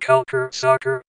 Culture Soccer.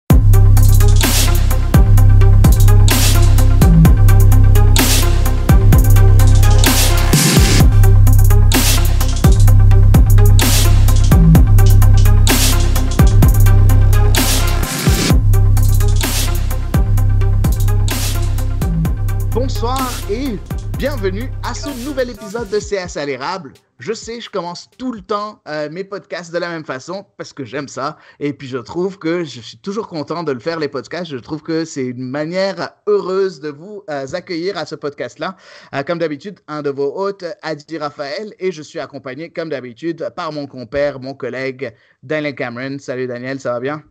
Bonsoir et bienvenue à ce nouvel épisode de CS à l'érable. Je sais, je commence tout le temps mes podcasts de la même façon parce que j'aime ça. Et puis je trouve que je suis toujours content de le faire, les podcasts. Je trouve que c'est une manière heureuse de vous accueillir à ce podcast-là. Comme d'habitude, un de vos hôtes, Adi Raphaël, et je suis accompagné, comme d'habitude, par mon compère, mon collègue, Daniel Cameron. Salut Daniel, ça va bien?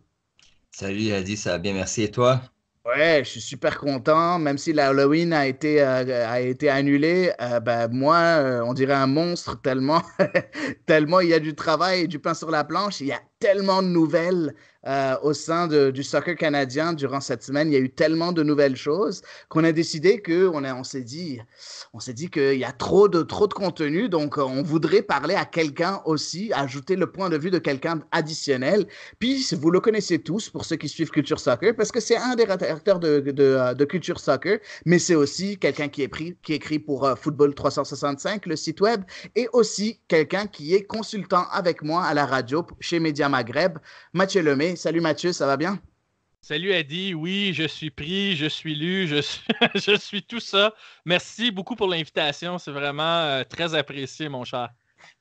Salut Adi, ça va bien, merci. Et toi? Ouais, je suis super content, même si l'Halloween a été annulé, moi, on dirait un monstre tellement, tellement il y a du travail et du pain sur la planche. Il y a tellement de nouvelles au sein du soccer canadien durant cette semaine. Il y a eu tellement de nouvelles choses qu'on a décidé on s'est dit qu'il y a trop de contenu, donc on voudrait parler à quelqu'un aussi, ajouter le point de vue de quelqu'un additionnel. Puis vous le connaissez tous pour ceux qui suivent Culture Soccer, parce que c'est un des rédacteurs de Culture Soccer, mais c'est aussi quelqu'un qui écrit pour Football 365, le site web, et aussi quelqu'un qui est consultant avec moi à la radio chez Média Maghreb, Mathieu Lemay. Salut Mathieu, ça va bien? Salut Adi, oui, je suis pris, je suis lu, je suis tout ça. Merci beaucoup pour l'invitation, c'est vraiment très apprécié, mon cher.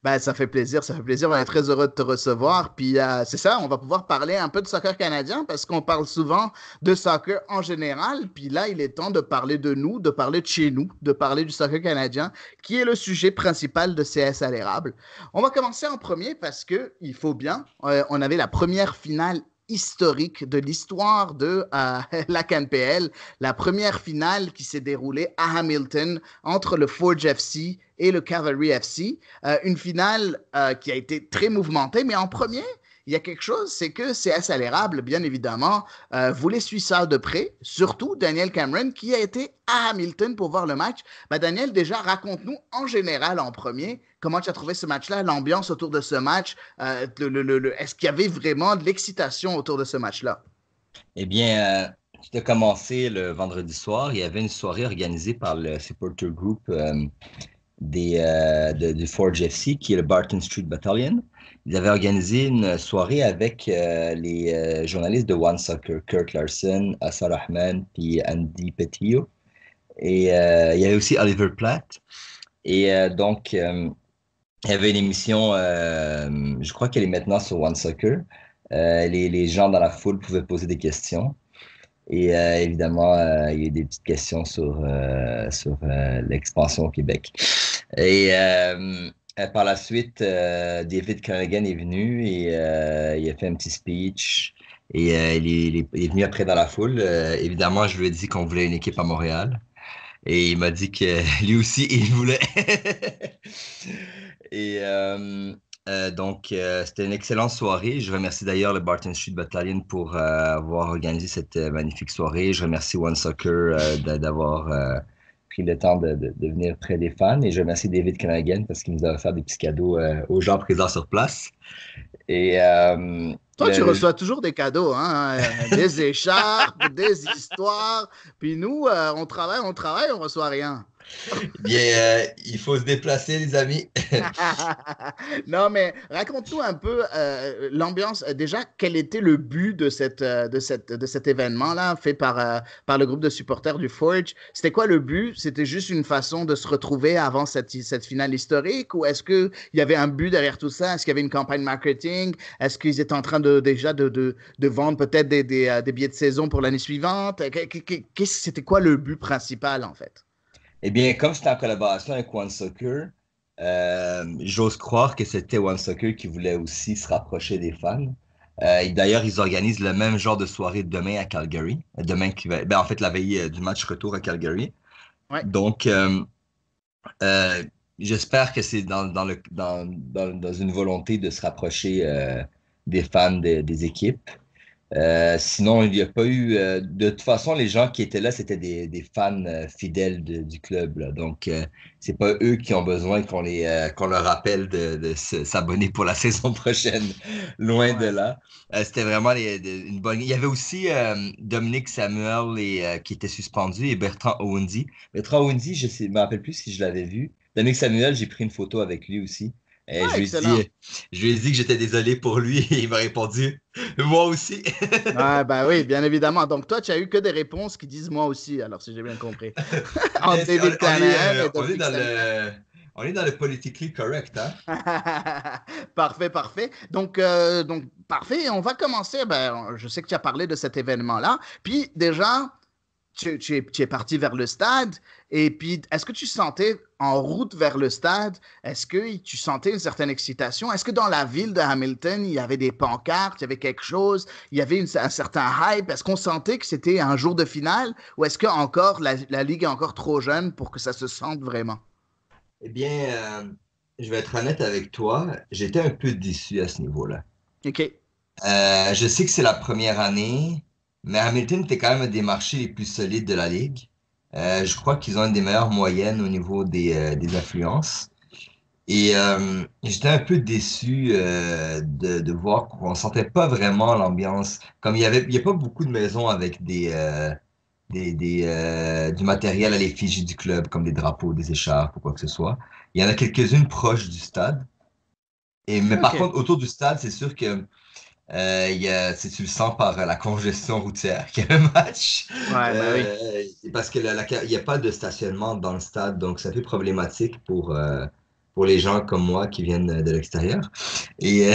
Ben, ça fait plaisir. On est très heureux de te recevoir. Puis c'est ça, on va pouvoir parler un peu de soccer canadien parce qu'on parle souvent de soccer en général. Puis là, il est temps de parler de nous, de parler de chez nous, de parler du soccer canadien, qui est le sujet principal de CS à l'érable. On va commencer en premier parce que il faut bien. On avait la première finale historique de l'histoire de la CanPL, la première finale qui s'est déroulée à Hamilton entre le Forge FC et le Cavalry FC. Une finale qui a été très mouvementée, mais en premier, il y a quelque chose, c'est que CS à l'érable, bien évidemment, voulait suivre ça de près, surtout Daniel Cameron, qui a été à Hamilton pour voir le match. Daniel, déjà, raconte-nous en général, en premier, comment tu as trouvé ce match-là, l'ambiance autour de ce match. Est-ce qu'il y avait vraiment de l'excitation autour de ce match-là? Eh bien, tout a commencé le vendredi soir. Il y avait une soirée organisée par le supporter group du Forge FC, qui est le Barton Street Battalion. Ils avaient organisé une soirée avec les journalistes de One Soccer, Kurt Larson, Assar Rahman, puis Andy Petillo. Et il y avait aussi Oliver Platt. Et donc, il y avait une émission, je crois qu'elle est maintenant sur One Soccer. Les gens dans la foule pouvaient poser des questions. Et évidemment, il y a eu des petites questions sur l'expansion au Québec. Et par la suite, David Cunningham est venu et il a fait un petit speech. Et il est venu après dans la foule. Évidemment, je lui ai dit qu'on voulait une équipe à Montréal. Et il m'a dit que lui aussi, il voulait. Et donc, c'était une excellente soirée. Je remercie d'ailleurs le Barton Street Battalion pour avoir organisé cette magnifique soirée. Je remercie One Soccer d'avoir pris le temps de venir près des fans. Et je remercie David Cunningham parce qu'il nous a offert des petits cadeaux aux gens présents sur place. Et toi, tu reçois toujours des cadeaux, hein? Des écharpes, des histoires. Puis nous, on travaille, on reçoit rien. Bien, il faut se déplacer, les amis. Non, mais raconte-nous un peu l'ambiance. Déjà, quel était le but de cet événement-là fait par le groupe de supporters du Forge? C'était quoi le but? C'était juste une façon de se retrouver avant cette finale historique? Ou est-ce qu'il y avait un but derrière tout ça? Est-ce qu'il y avait une campagne marketing? Est-ce qu'ils étaient en train de vendre peut-être des billets de saison pour l'année suivante? C'était quoi le but principal, en fait? Eh bien, comme c'était en collaboration avec One Soccer, j'ose croire que c'était One Soccer qui voulait aussi se rapprocher des fans. D'ailleurs, ils organisent le même genre de soirée demain à Calgary. En fait, la veille du match retour à Calgary. Ouais. Donc, j'espère que c'est dans une volonté de se rapprocher des fans des équipes. Sinon, il n'y a pas eu. De toute façon, les gens qui étaient là, c'était des fans fidèles du club, là. Donc, c'est pas eux qui ont besoin qu'on leur rappelle de s'abonner pour la saison prochaine. Loin de Ouais. là. C'était vraiment une bonne. Il y avait aussi Dominique Samuel qui était suspendu et Bertrand Owundi. Bertrand Owundi, je me rappelle plus si je l'avais vu. Dominique Samuel, j'ai pris une photo avec lui aussi. Et Ah, excellent. je lui ai dit que j'étais désolé pour lui et il m'a répondu, moi aussi. Ouais, bah oui, bien évidemment. Donc, toi, tu as eu que des réponses qui disent moi aussi, alors si j'ai bien compris. Entre Mais David Callahan et on est Dominique dans Samuel. on est dans le politically correct, hein? Parfait, parfait. Donc, parfait. On va commencer. Ben, je sais que tu as parlé de cet événement-là. Puis, déjà, tu es parti vers le stade. Et puis, est-ce que tu sentais en route vers le stade, est-ce que tu sentais une certaine excitation? Est-ce que dans la ville de Hamilton, il y avait des pancartes, il y avait quelque chose, il y avait un certain hype? Est-ce qu'on sentait que c'était un jour de finale? Ou est-ce que encore la Ligue est encore trop jeune pour que ça se sente vraiment? Eh bien, je vais être honnête avec toi, j'étais un peu déçu à ce niveau-là. OK. Je sais que c'est la première année, mais Hamilton était quand même un des marchés les plus solides de la ligue. Je crois qu'ils ont une des meilleures moyennes au niveau des affluences. Et j'étais un peu déçu de voir qu'on sentait pas vraiment l'ambiance. Comme il y a pas beaucoup de maisons avec du matériel à l'effigie du club, comme des drapeaux, des écharpes ou quoi que ce soit. Il y en a quelques-unes proches du stade. Mais par OK. contre, autour du stade, c'est sûr que tu le sens par la congestion routière qu'il y a un match. Ouais, bah oui. Parce que il n'y a pas de stationnement dans le stade, donc c'est un peu problématique pour les gens comme moi qui viennent de l'extérieur. Et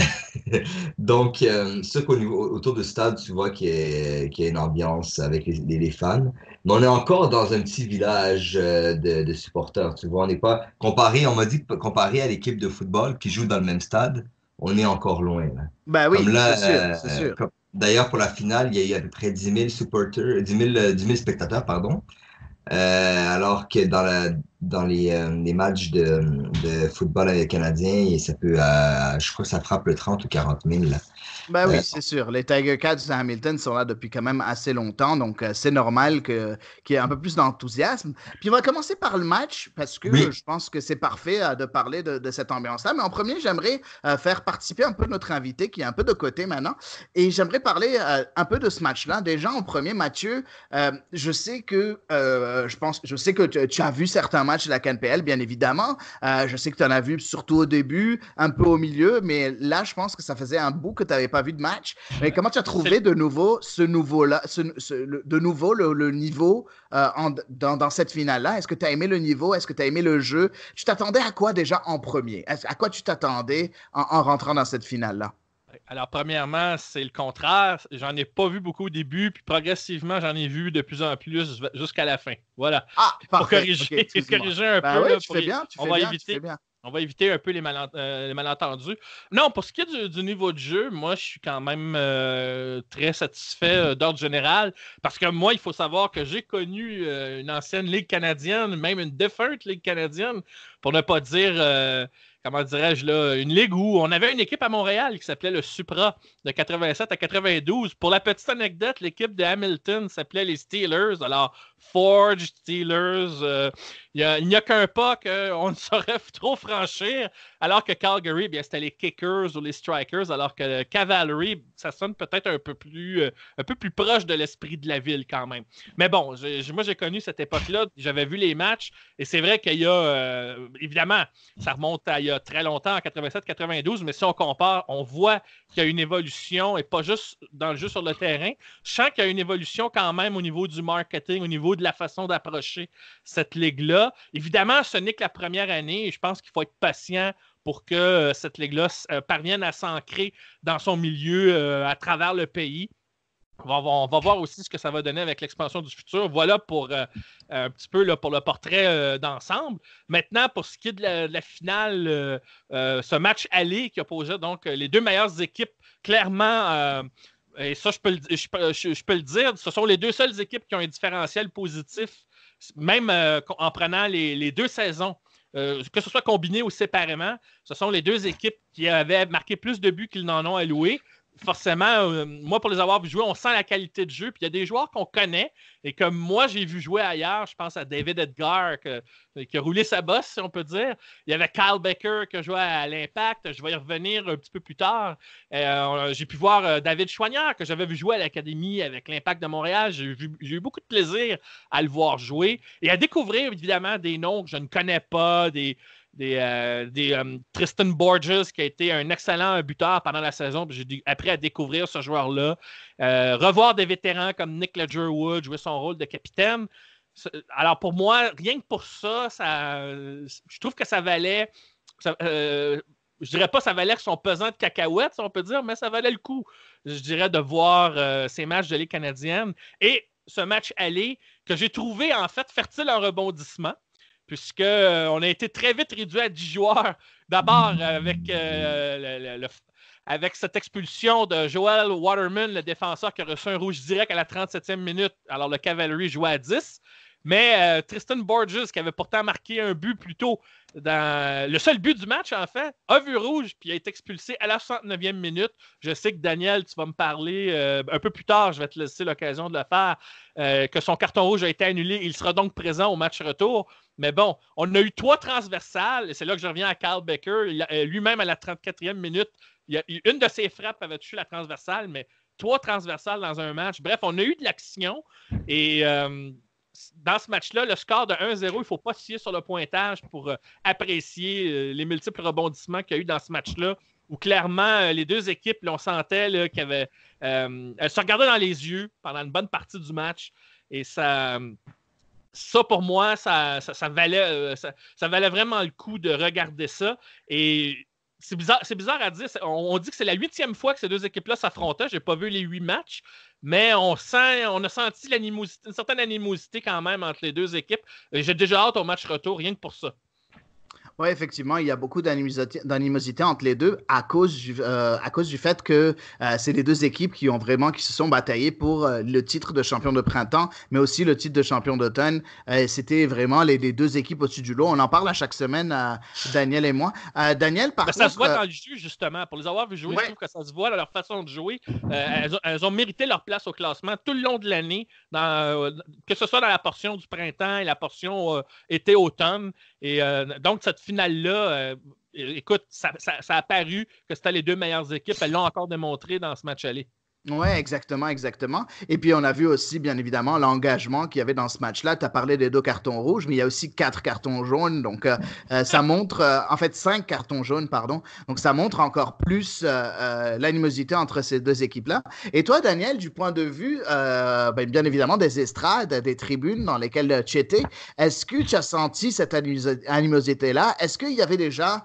donc, ce qu'au niveau, autour du stade, tu vois qu'il y a une ambiance avec les fans. Mais on est encore dans un petit village de supporters. Tu vois, on n'est pas comparé, on m'a dit que comparé à l'équipe de football qui joue dans le même stade, on est encore loin, là. Bah Comme oui, c'est là, sûr, c'est sûr. d'ailleurs, pour la finale, il y a eu à peu près 10 000 supporters, 10 000 spectateurs, pardon. Alors que dans les matchs de football canadien, ça peut, je crois que ça frappe le 30 ou 40 000, là. Ben Euh, oui, c'est sûr. Les Tiger Cats de Hamilton sont là depuis quand même assez longtemps, donc c'est normal qu'il y ait un peu plus d'enthousiasme. Puis on va commencer par le match, parce que oui, je pense que c'est parfait de parler de cette ambiance-là. Mais en premier, j'aimerais faire participer un peu notre invité, qui est un peu de côté maintenant, et j'aimerais parler un peu de ce match-là. Déjà, en premier, Mathieu, je sais que tu as vu certains matchs de la CNPL, bien évidemment. Je sais que tu en as vu surtout au début, un peu au milieu, mais là, je pense que ça faisait un bout que tu n'avais pas vu de match. Mais comment tu as C'est trouvé de nouveau ce nouveau-là, de nouveau le niveau dans cette finale-là? Est-ce que tu as aimé le niveau? Est-ce que tu as aimé le jeu? Tu t'attendais à quoi déjà en premier? À quoi tu t'attendais en rentrant dans cette finale-là? Alors, premièrement, c'est le contraire. J'en ai pas vu beaucoup au début, puis progressivement, j'en ai vu de plus en plus jusqu'à la fin. Voilà. Ah, Pour parfait. corriger, OK, excuse-moi. corriger un Ben peu, oui, là, tu fais bien, tu on fais va bien, tu fais éviter. bien. On va éviter un peu les malentendus. Non, pour ce qui est du niveau de jeu, moi, je suis quand même très satisfait d'ordre général. Parce que moi, il faut savoir que j'ai connu une ancienne Ligue canadienne, même une défunte Ligue canadienne, pour ne pas dire, comment dirais-je, là, une ligue où on avait une équipe à Montréal qui s'appelait le Supra de 87 à 92. Pour la petite anecdote, l'équipe de Hamilton s'appelait les Steelers. Alors, Forge, Steelers, il n'y a qu'un pas qu'on ne saurait trop franchir, alors que Calgary, bien, c'était les Kickers ou les Strikers, alors que Cavalry, ça sonne peut-être un peu plus proche de l'esprit de la ville quand même. Mais bon, moi j'ai connu cette époque-là, j'avais vu les matchs, et c'est vrai qu'il y a, évidemment, ça remonte à il y a très longtemps, en 87-92, mais si on compare, on voit qu'il y a une évolution, et pas juste dans le jeu sur le terrain. Je sens qu'il y a une évolution quand même au niveau du marketing, au niveau de la façon d'approcher cette ligue-là. Évidemment, ce n'est que la première année et je pense qu'il faut être patient pour que cette ligue-là parvienne à s'ancrer dans son milieu à travers le pays. On va voir aussi ce que ça va donner avec l'expansion du futur. Voilà pour un petit peu là, pour le portrait d'ensemble. Maintenant, pour ce qui est de la finale, ce match aller qui opposait donc les deux meilleures équipes, clairement, et ça, je peux le dire, ce sont les deux seules équipes qui ont un différentiel positif, même en prenant les deux saisons. Que ce soit combiné ou séparément, ce sont les deux équipes qui avaient marqué plus de buts qu'ils n'en ont alloué. forcément, moi, pour les avoir vu jouer, on sent la qualité de jeu. Puis il y a des joueurs qu'on connaît et que moi, j'ai vu jouer ailleurs. Je pense à David Edgar qui a roulé sa bosse, si on peut dire. Il y avait Kyle Becker qui a joué à l'Impact. Je vais y revenir un petit peu plus tard. J'ai pu voir David Choignard que j'avais vu jouer à l'Académie avec l'Impact de Montréal. J'ai eu beaucoup de plaisir à le voir jouer et à découvrir, évidemment, des noms que je ne connais pas, des Tristan Borges qui a été un excellent buteur pendant la saison. J'ai appris à découvrir ce joueur-là. Revoir des vétérans comme Nick Ledgerwood jouer son rôle de capitaine. Alors pour moi, rien que pour ça, je trouve que ça valait... je dirais pas ça valait son pesant de cacahuètes, si on peut dire, mais ça valait le coup, je dirais, de voir ces matchs de Ligue canadienne. Et ce match aller que j'ai trouvé en fait fertile en rebondissement, puisqu'on a été très vite réduit à 10 joueurs. D'abord, avec cette expulsion de Joel Waterman, le défenseur qui a reçu un rouge direct à la 37e minute. Alors, le Cavalry jouait à 10. Mais Tristan Borges, qui avait pourtant marqué un but plus tôt, le seul but du match, en fait, a vu rouge puis a été expulsé à la 69e minute. Je sais que Daniel, tu vas me parler un peu plus tard, je vais te laisser l'occasion de le faire, que son carton rouge a été annulé. Il sera donc présent au match retour. Mais bon, on a eu 3 transversales, et c'est là que je reviens à Kyle Becker. Lui-même, à la 34e minute, une de ses frappes avait touché la transversale, mais 3 transversales dans un match. Bref, on a eu de l'action, et dans ce match-là, le score de 1-0, il ne faut pas se fier sur le pointage pour apprécier les multiples rebondissements qu'il y a eu dans ce match-là, où clairement, les deux équipes, là, on sentait là, qu'elles se regardaient dans les yeux pendant une bonne partie du match, et ça pour moi, ça valait vraiment le coup de regarder ça. Et c'est bizarre à dire. On dit que c'est la 8e fois que ces deux équipes-là s'affrontaient. Je n'ai pas vu les 8 matchs, mais on a senti une certaine animosité quand même entre les deux équipes. Et j'ai déjà hâte au match retour, rien que pour ça. Oui, effectivement, il y a beaucoup d'animosité entre les deux à cause du fait que c'est les deux équipes qui se sont bataillées pour le titre de champion de printemps, mais aussi le titre de champion d'automne. C'était vraiment les deux équipes au-dessus du lot. On en parle à chaque semaine, Daniel et moi. Daniel, par contre... Ça se voit dans le jeu, justement. Pour les avoir vu jouer, ouais. Je trouve que ça se voit dans leur façon de jouer. Elles ont mérité leur place au classement tout le long de l'année, que ce soit dans la portion du printemps et la portion été-automne. Et donc, cette finale-là, écoute, ça a paru que c'était les deux meilleures équipes. Elles l'ont encore démontré dans ce match aller. Oui, exactement. Et puis, on a vu aussi, bien évidemment, l'engagement qu'il y avait dans ce match-là. Tu as parlé des 2 cartons rouges, mais il y a aussi 4 cartons jaunes. Donc, ça montre, en fait, 5 cartons jaunes, pardon. Donc, ça montre encore plus l'animosité entre ces deux équipes-là. Et toi, Daniel, du point de vue, bien évidemment, des estrades, des tribunes dans lesquelles tu étais, est-ce que tu as senti cette animosité-là? Est-ce qu'il y avait déjà,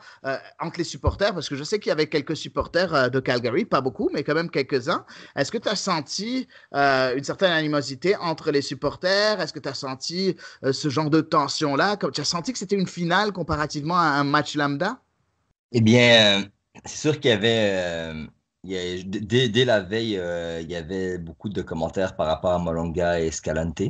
entre les supporters, parce que je sais qu'il y avait quelques supporters de Calgary, pas beaucoup, mais quand même quelques-uns. Est-ce que tu as senti une certaine animosité entre les supporters? Est-ce que tu as senti ce genre de tension-là? Tu as senti que c'était une finale comparativement à un match lambda? Eh bien, c'est sûr qu'il y avait... dès la veille, il y avait beaucoup de commentaires par rapport à Malonga et Escalante.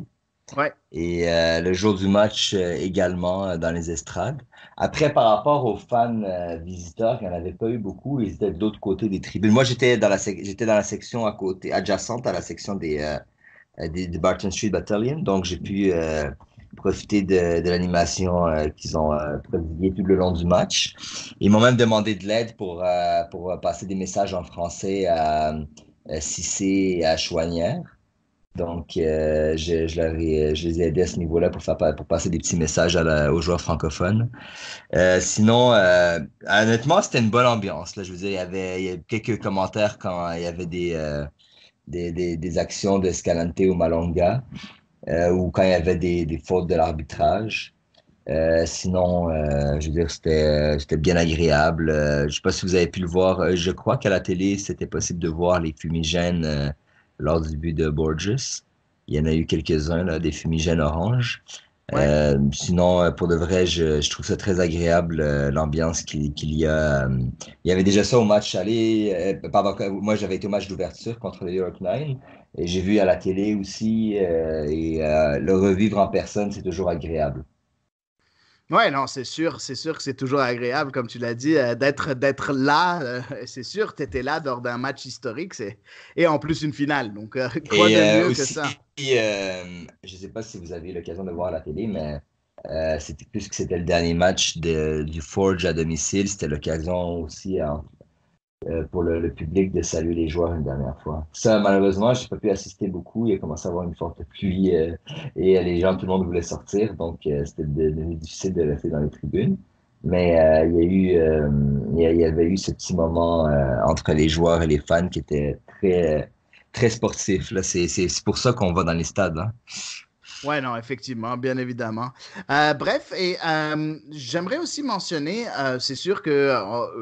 Ouais. Et le jour du match également dans les estrades. Après, par rapport aux fans visiteurs, il n'y en avait pas eu beaucoup. Ils étaient de l'autre côté des tribunes. Moi, j'étais dans la section adjacente à la section des Barton Street Battalion. Donc, j'ai pu profiter de l'animation qu'ils ont prodiguée tout le long du match. Ils m'ont même demandé de l'aide pour passer des messages en français à Cissé et à Chouanière. Donc, je les ai aidés à ce niveau-là pour passer des petits messages aux joueurs francophones. Sinon, honnêtement, c'était une bonne ambiance. Là. Je veux dire, il y avait quelques commentaires quand il y avait des actions d'Escalante ou Malonga, ou quand il y avait des fautes de l'arbitrage. Sinon, je veux dire, c'était bien agréable. Je ne sais pas si vous avez pu le voir. Je crois qu'à la télé, c'était possible de voir les fumigènes lors du but de Borges. Il y en a eu quelques-uns, là, des fumigènes orange. Ouais. Sinon, pour de vrai, je trouve ça très agréable, l'ambiance qu'il y a. Il y avait déjà ça au match aller. Moi, j'avais été au match d'ouverture contre les New York Nine. Et j'ai vu à la télé aussi. Le revivre en personne, c'est toujours agréable. Ouais, non, c'est sûr que c'est toujours agréable, comme tu l'as dit, d'être là. C'est sûr, tu étais là lors d'un match historique, et en plus une finale. Donc, quoi Et de mieux que aussi, ça? je ne sais pas si vous avez eu l'occasion de voir à la télé, mais puisque c'était le dernier match du Forge à domicile, c'était l'occasion aussi pour le public de saluer les joueurs une dernière fois. Ça, malheureusement, je n'ai pas pu assister beaucoup. Il a commencé à avoir une forte pluie et les gens, tout le monde voulait sortir, donc c'était devenu difficile de rester dans les tribunes. Mais il y avait eu ce petit moment entre les joueurs et les fans qui était très sportif. Là. C'est pour ça qu'on va dans les stades. Hein. Ouais, non, effectivement, bien évidemment. Bref, et j'aimerais aussi mentionner, c'est sûr que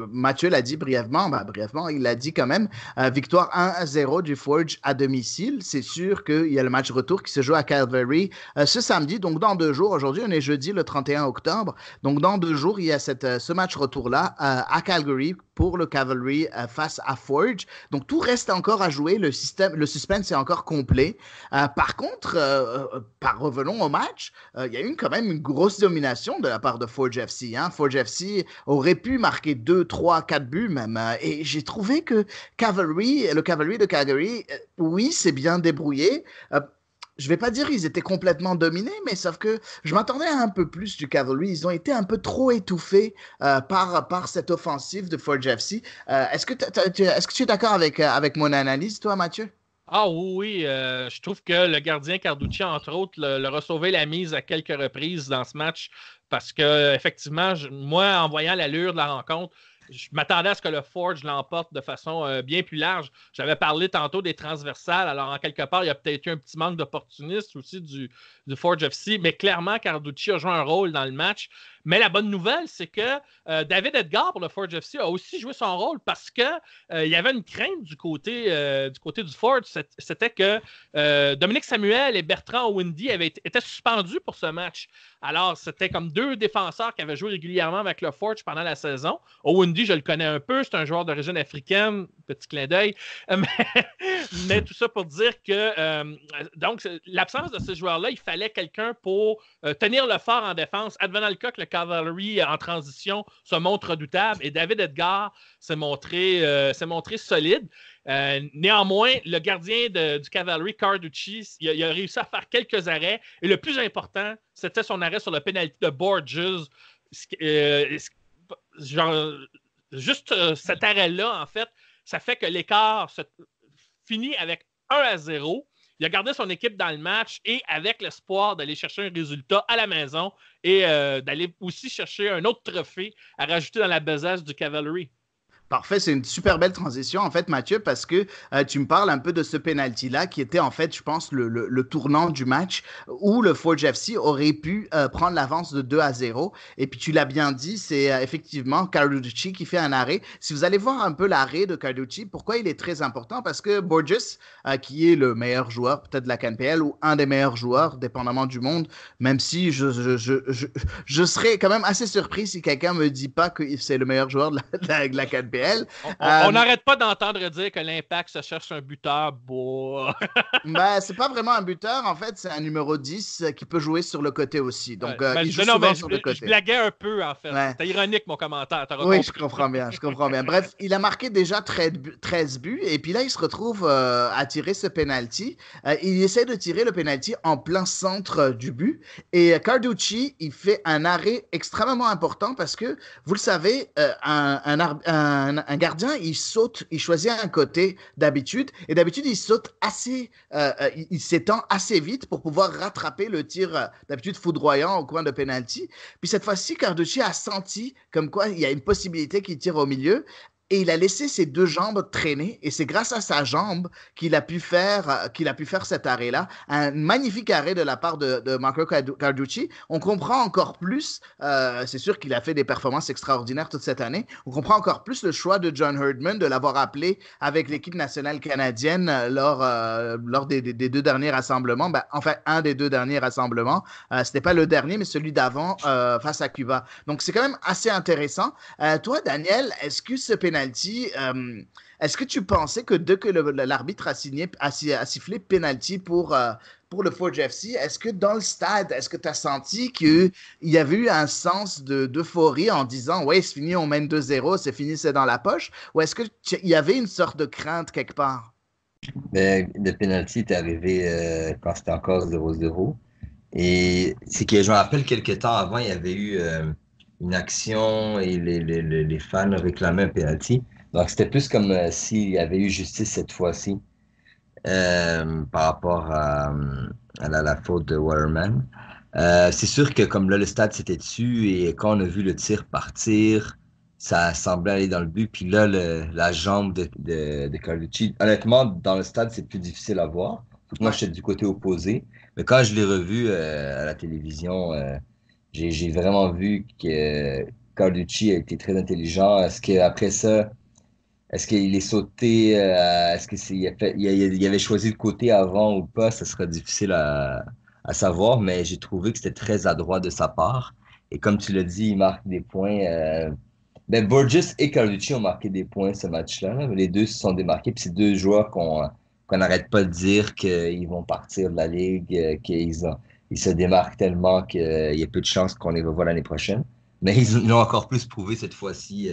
Mathieu l'a dit brièvement, brièvement, il l'a dit quand même, victoire 1-0 du Forge à domicile. C'est sûr qu'il y a le match retour qui se joue à Calgary ce samedi, donc dans 2 jours. Aujourd'hui, on est jeudi le 31 octobre. Donc dans 2 jours, il y a ce match retour-là à Calgary pour le Cavalry face à Forge. Donc tout reste encore à jouer, le suspense est encore complet. Par contre, revenons au match, il y a eu quand même une grosse domination de la part de Forge FC. Hein. Forge FC aurait pu marquer 2, 3, 4 buts même. Et j'ai trouvé que le Cavalry de Calgary, oui, c'est bien débrouillé. Je vais pas dire qu'ils étaient complètement dominés, mais sauf que je m'attendais à un peu plus du Cavalry. Ils ont été un peu trop étouffés par cette offensive de Forge FC. Est-ce que tu es d'accord avec mon analyse, toi, Mathieu? Ah oui, oui, je trouve que le gardien Carducci, entre autres, leur a sauvé la mise à quelques reprises dans ce match parce que effectivement, moi, en voyant l'allure de la rencontre, je m'attendais à ce que le Forge l'emporte de façon bien plus large. J'avais parlé tantôt des transversales, alors en quelque part, il y a peut-être eu un petit manque d'opportunisme aussi du Forge FC, mais clairement, Carducci a joué un rôle dans le match. Mais la bonne nouvelle, c'est que David Edgar pour le Forge FC a aussi joué son rôle parce que il y avait une crainte du côté du Forge, c'était que Dominique Samuel et Bertrand Owindi étaient suspendus pour ce match. Alors, c'était comme 2 défenseurs qui avaient joué régulièrement avec le Forge pendant la saison. Owindi, je le connais un peu, c'est un joueur d'origine africaine, petit clin d'œil. Mais tout ça pour dire que donc, l'absence de ce joueur-là, il fallait quelqu'un pour tenir le fort en défense. Advenant le cas que le Cavalry en transition se montre redoutable et David Edgar s'est montré solide. Néanmoins, le gardien du Cavalry, Carducci, il a réussi à faire quelques arrêts et le plus important, c'était son arrêt sur le penalty de Borges. Cet arrêt-là, en fait, ça fait que l'écart finit avec 1-0. Il a gardé son équipe dans le match et avec l'espoir d'aller chercher un résultat à la maison et d'aller aussi chercher un autre trophée à rajouter dans la besace du Cavalry. Parfait, c'est une super belle transition en fait, Mathieu, parce que tu me parles un peu de ce penalty-là qui était en fait, je pense, le tournant du match où le Forge FC aurait pu prendre l'avance de 2-0. Et puis tu l'as bien dit, c'est effectivement Carducci qui fait un arrêt. Si vous allez voir un peu l'arrêt de Carducci, pourquoi il est très important? Parce que Borges, qui est le meilleur joueur peut-être de la CNPL ou un des meilleurs joueurs, dépendamment du monde, même si je serais quand même assez surpris si quelqu'un me dit pas que c'est le meilleur joueur de la CNPL. On n'arrête pas d'entendre dire que l'Impact se cherche un buteur. C'est pas vraiment un buteur, en fait, c'est un numéro 10 qui peut jouer sur le côté aussi. Donc, il joue sur le côté. Je blaguais un peu, en fait. Ouais. C'était ironique, mon commentaire. Oui, je comprends bien. Bref, il a marqué déjà 13 buts et puis là, il se retrouve à tirer ce penalty. Il essaie de tirer le penalty en plein centre du but et Carducci, il fait un arrêt extrêmement important parce que, vous le savez, un gardien, il choisit un côté d'habitude et d'habitude, il saute il s'étend assez vite pour pouvoir rattraper le tir d'habitude foudroyant au coin de penalty. Puis cette fois-ci, Carducci a senti comme quoi il y a une possibilité qu'il tire au milieu. Et il a laissé ses 2 jambes traîner et c'est grâce à sa jambe qu'il a pu faire cet arrêt-là. Un magnifique arrêt de la part de Marco Carducci. On comprend encore plus, c'est sûr qu'il a fait des performances extraordinaires toute cette année, on comprend encore plus le choix de John Herdman de l'avoir appelé avec l'équipe nationale canadienne lors des 2 derniers rassemblements. Enfin, un des 2 derniers rassemblements. C'était pas le dernier, mais celui d'avant face à Cuba. Donc, c'est quand même assez intéressant. Toi, Daniel, est-ce que ce penalty, est-ce que tu pensais que dès que l'arbitre a sifflé penalty pour pour le Forge FC, est-ce que dans le stade, est-ce que tu as senti qu'il y avait eu un sens d'euphorie en disant, ouais, c'est fini, on mène 2-0, c'est fini, c'est dans la poche? Ou est-ce qu'il y avait une sorte de crainte quelque part? Mais le penalty est arrivé quand c'était encore 0-0. Et c'est que je me rappelle quelques temps avant, il y avait eu une action et les fans réclamaient un penalty. Donc c'était plus comme s'il y avait eu justice cette fois-ci par rapport à la faute de Waterman. C'est sûr que comme là, le stade s'était dessus et quand on a vu le tir partir, ça semblait aller dans le but. Puis là, la jambe de Carlucci, honnêtement, dans le stade, c'est plus difficile à voir. Moi, Ouais. j'étais du côté opposé. Mais quand je l'ai revu à la télévision, j'ai vraiment vu que Carlucci a été très intelligent. Est-ce qu'après ça, est-ce qu'il est sauté, est-ce que c'est, il avait choisi le côté avant ou pas? Ça sera difficile à savoir, mais j'ai trouvé que c'était très adroit de sa part. Et comme tu l'as dit, il marque des points. Ben Borges et Carlucci ont marqué des points ce match-là. Les deux se sont démarqués. Puis c'est deux joueurs qu'on n'arrête pas de dire qu'ils vont partir de la ligue, ils se démarquent tellement qu'il y a peu de chances qu'on les revoie l'année prochaine. Mais ils l'ont encore plus prouvé cette fois-ci.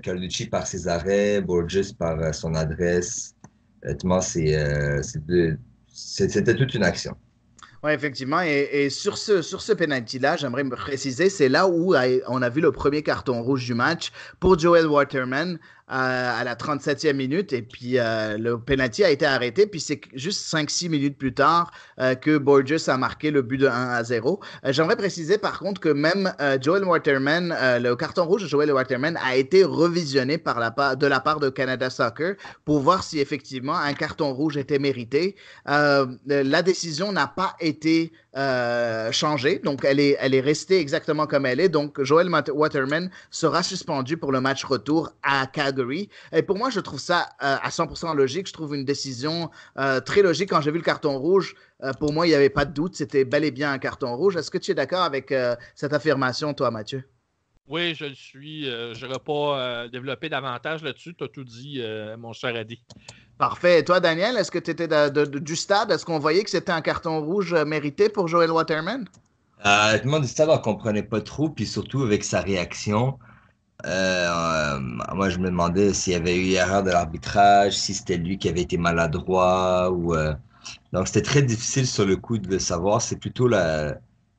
Carlucci par ses arrêts, Borges par son adresse. Honnêtement, c'était toute une action. Oui, effectivement. Et sur ce penalty-là, j'aimerais me préciser, c'est là où on a vu le premier carton rouge du match pour Joel Waterman à la 37e minute. Et puis, le penalty a été arrêté. Puis, c'est juste 5-6 minutes plus tard que Borges a marqué le but de 1-0. J'aimerais préciser, par contre, que même Joel Waterman, le carton rouge de Joel Waterman a été revisionné de la part de Canada Soccer pour voir si, effectivement, un carton rouge était mérité. La décision n'a pas été changée, donc elle est restée exactement comme elle est. Donc, Joel Waterman sera suspendu pour le match retour à Calgary. Et pour moi, je trouve ça à 100% logique. Je trouve une décision très logique. Quand j'ai vu le carton rouge, pour moi, il n'y avait pas de doute. C'était bel et bien un carton rouge. Est-ce que tu es d'accord avec cette affirmation, toi, Mathieu? Oui, je le suis. Je n'aurais pas développé davantage là-dessus. Tu as tout dit, mon cher Adi. Parfait. Et toi, Daniel, est-ce que tu étais du stade? Est-ce qu'on voyait que c'était un carton rouge mérité pour Joel Waterman? Honnêtement, du stade, on comprenait pas trop, puis surtout avec sa réaction. Moi, je me demandais s'il y avait eu erreur de l'arbitrage, si c'était lui qui avait été maladroit ou. Donc, c'était très difficile sur le coup de le savoir. C'est plutôt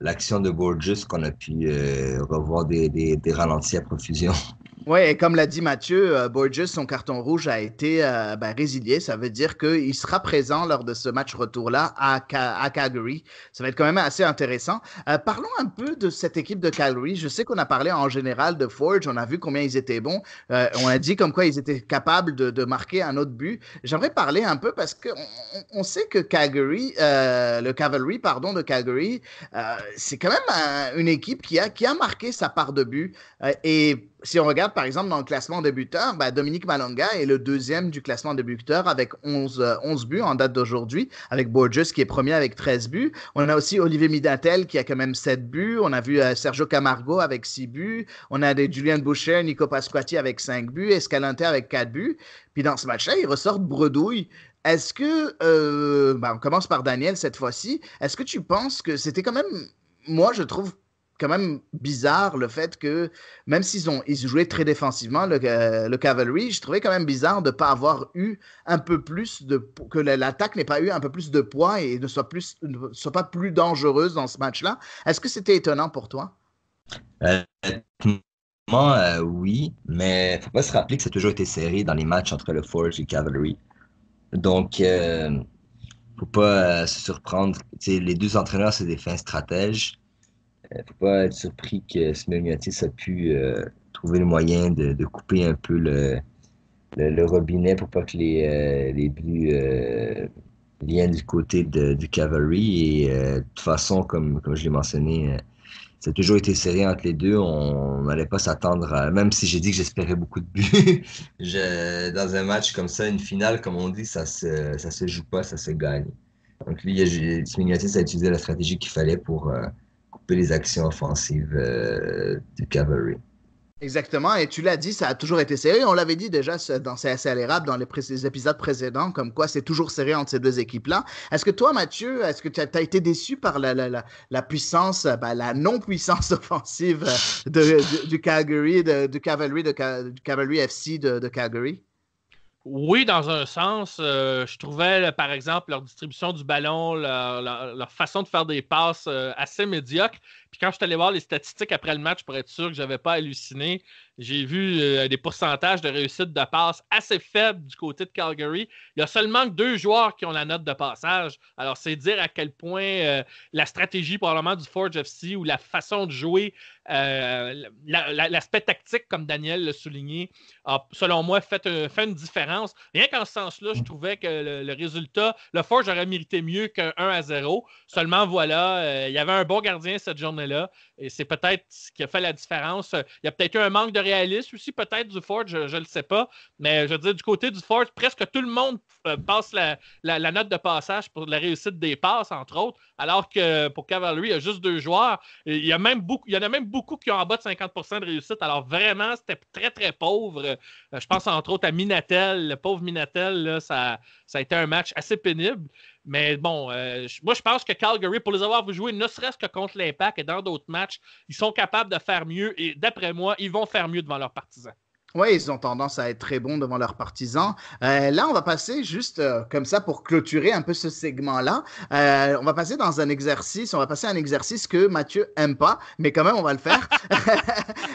l'action de Borges qu'on a pu revoir des ralentis à profusion. Oui, et comme l'a dit Mathieu, Borges, son carton rouge a été résilié. Ça veut dire qu'il sera présent lors de ce match retour-là à Calgary. Ça va être quand même assez intéressant. Parlons un peu de cette équipe de Calgary. Je sais qu'on a parlé en général de Forge. On a vu combien ils étaient bons. On a dit comme quoi ils étaient capables de marquer un autre but. J'aimerais parler un peu parce qu'on sait que Calgary, le Cavalry, pardon, de Calgary, c'est quand même une équipe qui a marqué sa part de but. Et si on regarde, par exemple, dans le classement des buteurs, Dominique Malonga est le deuxième du classement des buteurs avec 11 buts en date d'aujourd'hui, avec Borges qui est premier avec 13 buts. On a aussi Olivier Midatel qui a quand même 7 buts. On a vu Sergio Camargo avec 6 buts. On a des Julien Boucher, Nico Pasquati avec 5 buts, Escalante avec 4 buts. Puis dans ce match-là, ils ressortent bredouille. Est-ce que, on commence par Daniel cette fois-ci, est-ce que tu penses que c'était quand même, moi je trouve quand même bizarre le fait que, même ils jouaient très défensivement, le Cavalry, je trouvais quand même bizarre de ne pas avoir eu un peu plus que l'attaque n'ait pas eu un peu plus de poids et ne soit pas plus dangereuse dans ce match-là. Est-ce que c'était étonnant pour toi? Honnêtement, oui, mais faut pas se rappeler que ça a toujours été serré dans les matchs entre le Forge et le Cavalry. Donc, faut pas se surprendre. Tu sais, les deux entraîneurs, c'est des fins stratèges. Faut pas être surpris que Smyrniotis a pu trouver le moyen de couper un peu le robinet pour pas que les buts viennent du côté du Cavalry. Et de toute façon, comme je l'ai mentionné, ça a toujours été serré entre les deux. On n'allait pas s'attendre à... Même si j'ai dit que j'espérais beaucoup de buts, dans un match comme ça, une finale, comme on dit, ça se joue pas, ça se gagne. Donc lui, Smyrniotis a utilisé la stratégie qu'il fallait pour couper les actions offensives du Cavalry. Exactement, et tu l'as dit, ça a toujours été serré. On l'avait dit déjà dans CSL Érable, dans les épisodes précédents, comme quoi c'est toujours serré entre ces deux équipes-là. Est-ce que toi, Mathieu, est-ce que tu as été déçu par la puissance, la non-puissance offensive du Calgary, du Cavalry FC de Calgary? Oui, dans un sens, je trouvais, par exemple, leur distribution du ballon, leur façon de faire des passes assez médiocre. Puis quand je suis allé voir les statistiques après le match pour être sûr que je n'avais pas halluciné, j'ai vu des pourcentages de réussite de passe assez faibles du côté de Calgary. Il y a seulement 2 joueurs qui ont la note de passage. Alors, c'est dire à quel point la stratégie probablement du Forge FC ou la façon de jouer, l'aspect tactique, comme Daniel l'a souligné, a, selon moi, fait une différence. Rien qu'en ce sens-là, je trouvais que le résultat, le Forge aurait mérité mieux qu'un 1-0. Seulement, voilà, il y avait un bon gardien cette journée-là. Et c'est peut-être ce qui a fait la différence. Il y a peut-être eu un manque de réalisme aussi, peut-être, du Forge, je ne le sais pas. Mais je veux dire, du côté du Forge, presque tout le monde passe la note de passage pour la réussite des passes, entre autres, alors que pour Cavalry, il y a juste 2 joueurs. Il y en a même beaucoup qui ont en bas de 50% de réussite. Alors vraiment, c'était très, très pauvre. Je pense entre autres à Minatel. Le pauvre Minatel, là, ça a été un match assez pénible. Mais bon, moi, je pense que Calgary, pour les avoir vu jouer, ne serait-ce que contre l'Impact et dans d'autres matchs, ils sont capables de faire mieux. Et d'après moi, ils vont faire mieux devant leurs partisans. Oui, ils ont tendance à être très bons devant leurs partisans. Là, on va passer juste comme ça pour clôturer un peu ce segment-là. On va passer dans un exercice. On va passer à un exercice que Mathieu aime pas, mais quand même, on va le faire.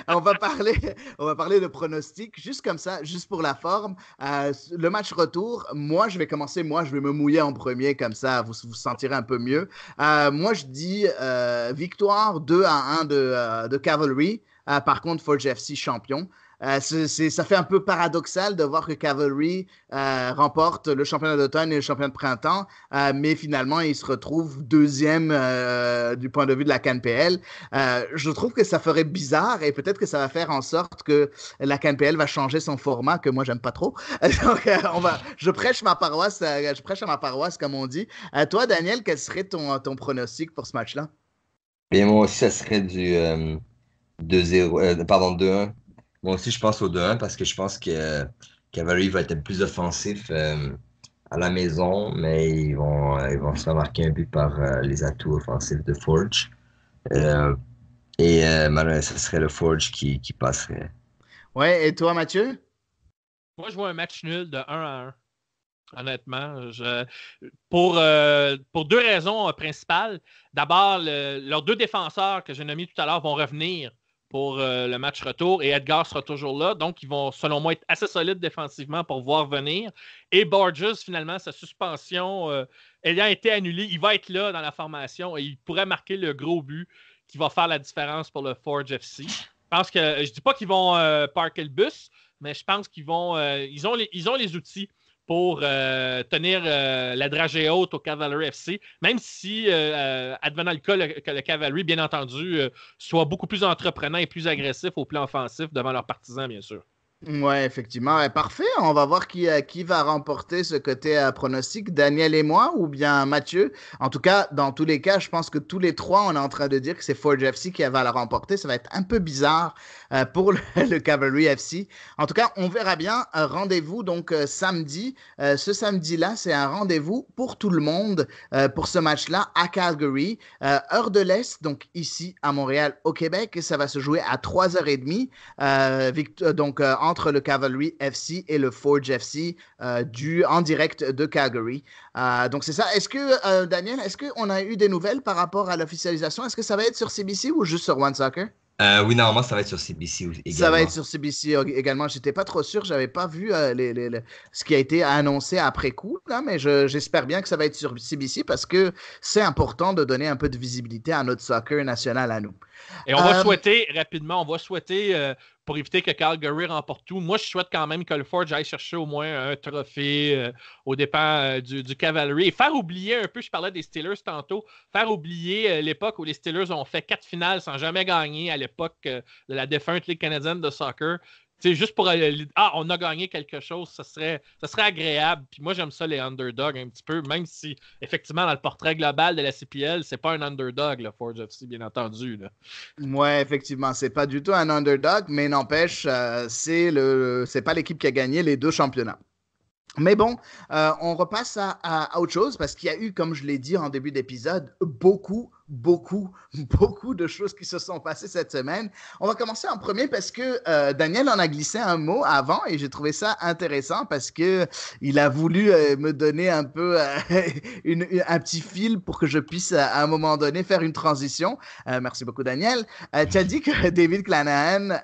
on va parler de pronostics, juste comme ça, juste pour la forme. Le match retour, moi, je vais commencer. Moi, je vais me mouiller en premier, comme ça, vous vous sentirez un peu mieux. Moi, je dis victoire 2-1 de Cavalry. Par contre, Forge FC champion. Ça fait un peu paradoxal de voir que Cavalry remporte le championnat d'automne et le championnat de printemps, mais finalement, il se retrouve deuxième du point de vue de la CanPL. Je trouve que ça ferait bizarre et peut-être que ça va faire en sorte que la CanPL va changer son format, que moi, j'aime pas trop. Donc, je prêche ma paroisse, je prêche à ma paroisse, comme on dit. Toi, Daniel, quel serait ton pronostic pour ce match-là? Et moi aussi, ça serait du 2-0, pardon, 2-1. Moi aussi, je pense au 2-1 parce que je pense que Cavalry va être plus offensif à la maison, mais ils vont se faire marquer un but par les atouts offensifs de Forge. Malheureusement, ce serait le Forge qui passerait. Ouais, et toi, Mathieu? Moi, je vois un match nul de 1-1. Honnêtement, pour 2 raisons principales. D'abord, leurs 2 défenseurs que j'ai nommés tout à l'heure vont revenir pour le match retour et Edgar sera toujours là. Donc, ils vont, selon moi, être assez solides défensivement pour voir venir. Et Borges, finalement, sa suspension ayant été annulée, il va être là dans la formation et il pourrait marquer le gros but qui va faire la différence pour le Forge FC. Je pense que, je ne dis pas qu'ils vont parker le bus, mais je pense qu'ils vont, ils ont les outils pour tenir la dragée haute au Cavalry FC, même si, advenant le cas que le Cavalry, bien entendu, soit beaucoup plus entreprenant et plus agressif au plan offensif devant leurs partisans, bien sûr. Ouais, effectivement. Parfait. On va voir qui va remporter ce côté pronostic, Daniel et moi ou bien Mathieu. En tout cas, dans tous les cas, je pense que tous les trois, on est en train de dire que c'est Forge FC qui va la remporter. Ça va être un peu bizarre pour le Cavalry FC. En tout cas, on verra bien. Rendez-vous donc samedi. Ce samedi-là, c'est un rendez-vous pour tout le monde pour ce match-là à Calgary. Heure de l'Est, donc ici à Montréal, au Québec. Ça va se jouer à 3h30. Donc, entre le Cavalry FC et le Forge FC en direct de Calgary. Donc, c'est ça. Est-ce que, Daniel, est-ce qu'on a eu des nouvelles par rapport à l'officialisation? Est-ce que ça va être sur CBC ou juste sur One Soccer? Oui, normalement, ça va être sur CBC également. Ça va être sur CBC également. J'étais pas trop sûr. J'avais pas vu ce qui a été annoncé après coup, là, mais j'espère bien que ça va être sur CBC parce que c'est important de donner un peu de visibilité à notre soccer national à nous. Et on va souhaiter, rapidement, pour éviter que Calgary remporte tout, moi, je souhaite quand même que le Forge aille chercher au moins un trophée aux dépens du Cavalry. Et faire oublier un peu, je parlais des Steelers tantôt, faire oublier l'époque où les Steelers ont fait 4 finales sans jamais gagner à l'époque de la défunte Ligue canadienne de soccer. juste pour on a gagné quelque chose, ça serait agréable. Puis moi, j'aime ça, les underdogs, un petit peu, même si, effectivement, dans le portrait global de la CPL, c'est pas un underdog, le Forge FC, bien entendu. Là. Ouais, effectivement, c'est pas du tout un underdog, mais n'empêche, c'est pas l'équipe qui a gagné les 2 championnats. Mais bon, on repasse à autre chose parce qu'il y a eu, comme je l'ai dit en début d'épisode, beaucoup de choses qui se sont passées cette semaine. On va commencer en premier parce que Daniel en a glissé un mot avant et j'ai trouvé ça intéressant parce que il a voulu me donner un peu un petit fil pour que je puisse à un moment donné faire une transition. Merci beaucoup Daniel. Tu as dit que David Clanahan,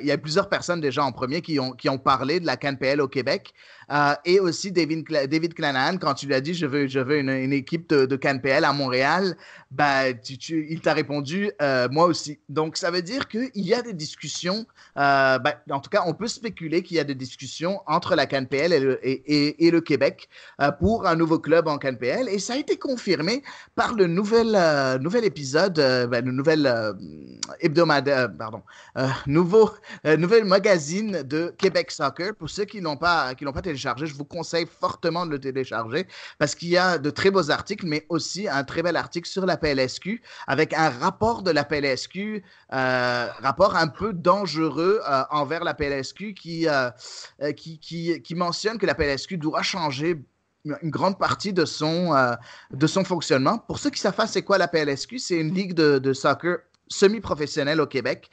il y a plusieurs personnes déjà en premier qui ont parlé de la CanPL au Québec. Et aussi David Clanahan, quand tu lui as dit je veux une équipe de CanPL à Montréal, il t'a répondu moi aussi. Donc ça veut dire qu'il y a des discussions, en tout cas on peut spéculer qu'il y a des discussions entre la CanPL et le Québec pour un nouveau club en CanPL et ça a été confirmé par le nouvel épisode, le nouvel hebdomadaire, nouvel magazine de Québec Soccer. Pour ceux qui l'ont pas téléchargé, je vous conseille fortement de le télécharger parce qu'il y a de très beaux articles, mais aussi un très bel article sur la PLSQ avec un rapport de la PLSQ, rapport un peu dangereux envers la PLSQ qui mentionne que la PLSQ doit changer une grande partie de son fonctionnement. Pour ceux qui savent pas c'est quoi la PLSQ, c'est une ligue de soccer semi-professionnelle au Québec.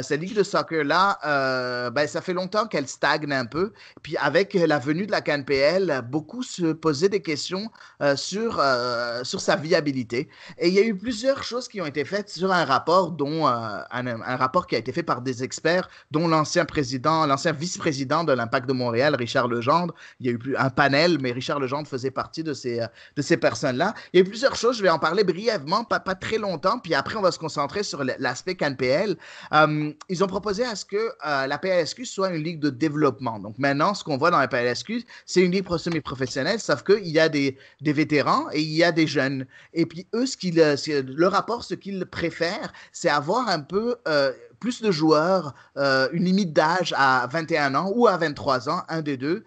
Cette ligue de soccer-là, ça fait longtemps qu'elle stagne un peu. Puis avec la venue de la CanPL, beaucoup se posaient des questions sur sa viabilité. Et il y a eu plusieurs choses qui ont été faites sur un rapport, dont un rapport qui a été fait par des experts, dont l'ancien vice-président de l'Impact de Montréal, Richard Legendre. Il y a eu un panel, mais Richard Legendre faisait partie de ces personnes-là. Il y a eu plusieurs choses, je vais en parler brièvement, pas très longtemps, puis après on va se concentrer sur l'aspect CanPL. Ils ont proposé à ce que la PLSQ soit une ligue de développement. Donc maintenant, ce qu'on voit dans la PLSQ, c'est une ligue semi-professionnelle, sauf qu'il y a des vétérans et il y a des jeunes. Et puis eux, le rapport, ce qu'ils préfèrent, c'est avoir un peu plus de joueurs, une limite d'âge à 21 ans ou à 23 ans, un des deux,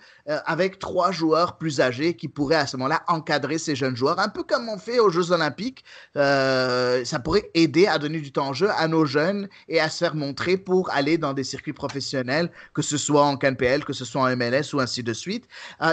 avec 3 joueurs plus âgés qui pourraient à ce moment-là encadrer ces jeunes joueurs, un peu comme on fait aux Jeux Olympiques. Ça pourrait aider à donner du temps de jeu à nos jeunes et à se faire montrer pour aller dans des circuits professionnels, que ce soit en CanPL, que ce soit en MLS ou ainsi de suite.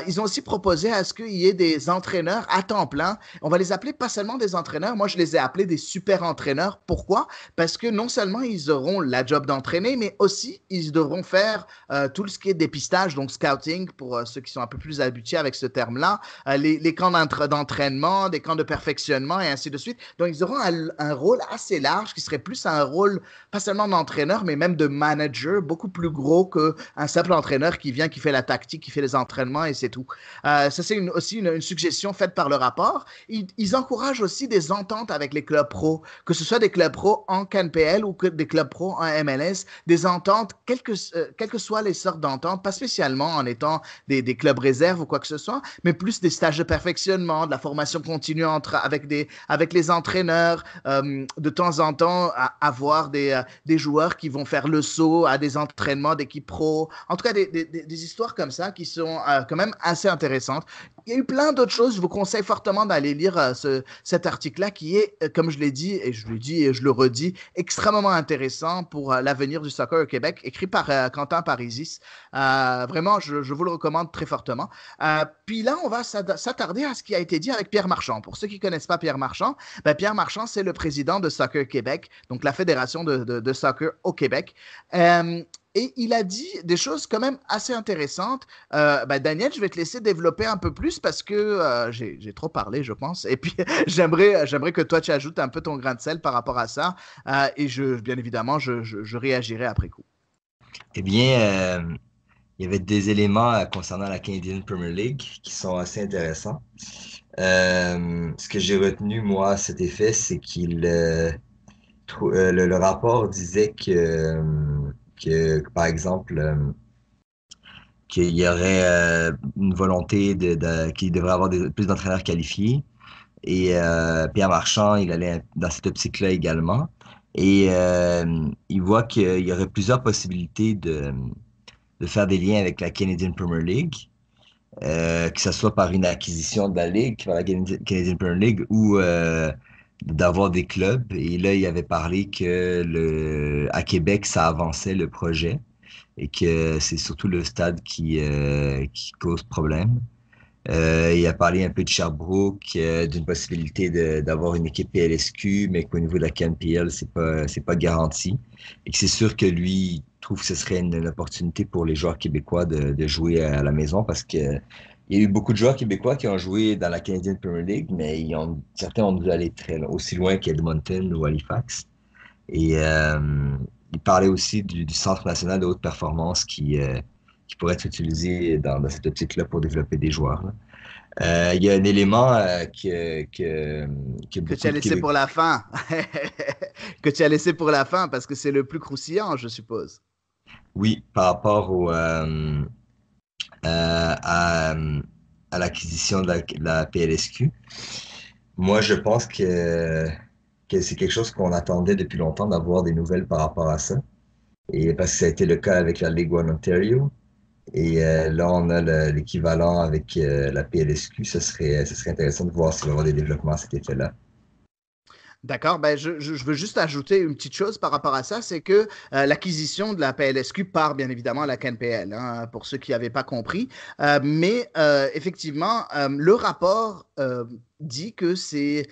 Ils ont aussi proposé à ce qu'il y ait des entraîneurs à temps plein. On va les appeler pas seulement des entraîneurs, moi je les ai appelés des super entraîneurs. Pourquoi? Parce que non seulement ils auront la job d'entraîner, mais aussi ils devront faire tout ce qui est dépistage, donc scouting, pour ceux qui sont un peu plus habitués avec ce terme-là, les camps d'entraînement, des camps de perfectionnement et ainsi de suite. Donc ils auront un rôle assez large qui serait plus un rôle, pas seulement d'entraîneur, mais même de manager, beaucoup plus gros qu'un simple entraîneur qui vient, qui fait la tactique, qui fait les entraînements et c'est tout. Ça, c'est aussi une suggestion faite par le rapport. Ils encouragent aussi des ententes avec les clubs pro, que ce soit des clubs pro en CanPL ou que des clubs pro en MLS, des ententes, quelles que soient les sortes d'ententes, pas spécialement en étant des clubs réserves ou quoi que ce soit, mais plus des stages de perfectionnement, de la formation continue avec les entraîneurs, de temps en temps avoir des joueurs qui vont faire le saut à des entraînements d'équipe pro, en tout cas des histoires comme ça qui sont quand même assez intéressantes. Il y a eu plein d'autres choses, je vous conseille fortement d'aller lire cet article-là qui est, comme je l'ai dit, et je le dis et je le redis, extrêmement intéressant pour l'avenir du soccer au Québec, écrit par Quentin Parisis. Vraiment, je vous le recommande très fortement. Puis là, on va s'attarder à ce qui a été dit avec Pierre Marchand. Pour ceux qui ne connaissent pas Pierre Marchand, Pierre Marchand, c'est le président de Soccer Québec, donc la fédération de soccer au Québec. Et il a dit des choses quand même assez intéressantes. Daniel, je vais te laisser développer un peu plus parce que j'ai trop parlé, je pense. Et puis, j'aimerais que toi, tu ajoutes un peu ton grain de sel par rapport à ça. Et bien évidemment, je réagirai après coup. Eh bien, il y avait des éléments concernant la Canadian Premier League qui sont assez intéressants. Ce que j'ai retenu, moi, à cet effet, c'est le rapport disait que par exemple, qu'il y aurait une volonté qu'il devrait avoir plus d'entraîneurs qualifiés. Et Pierre Marchand, il allait dans cette optique-là également. Et il voit qu'il y aurait plusieurs possibilités de faire des liens avec la Canadian Premier League, que ce soit par une acquisition de la Ligue, par la Canadian Premier League, ou d'avoir des clubs. Et là, il avait parlé que à Québec, ça avançait le projet et que c'est surtout le stade qui cause problème. Il a parlé un peu de Sherbrooke, d'une possibilité d'avoir une équipe PLSQ, mais qu'au niveau de la CanPL, c'est pas garanti. Et que c'est sûr que lui, il trouve que ce serait une opportunité pour les joueurs québécois de jouer à la maison parce que il y a eu beaucoup de joueurs québécois qui ont joué dans la Canadian Premier League, mais certains ont dû aller aussi loin qu'Edmonton ou Halifax. Et il parlait aussi du Centre national de haute performance qui pourrait être utilisé dans cette optique-là pour développer des joueurs, là. Il y a un élément que Que beaucoup tu as de laissé pour la fin. Que tu as laissé pour la fin parce que c'est le plus croustillant, je suppose. Oui, par rapport à, à l'acquisition de la PLSQ. Moi, je pense que c'est quelque chose qu'on attendait depuis longtemps d'avoir des nouvelles par rapport à ça. Et parce que ça a été le cas avec la Ligue One Ontario. Et là, on a l'équivalent avec la PLSQ. Ce serait intéressant de voir s'il va y avoir des développements à cet effet-là. D'accord, ben je veux juste ajouter une petite chose par rapport à ça, c'est que l'acquisition de la PLSQ part bien évidemment à la CanPL, hein, pour ceux qui n'avaient pas compris. Mais effectivement, le rapport dit que c'est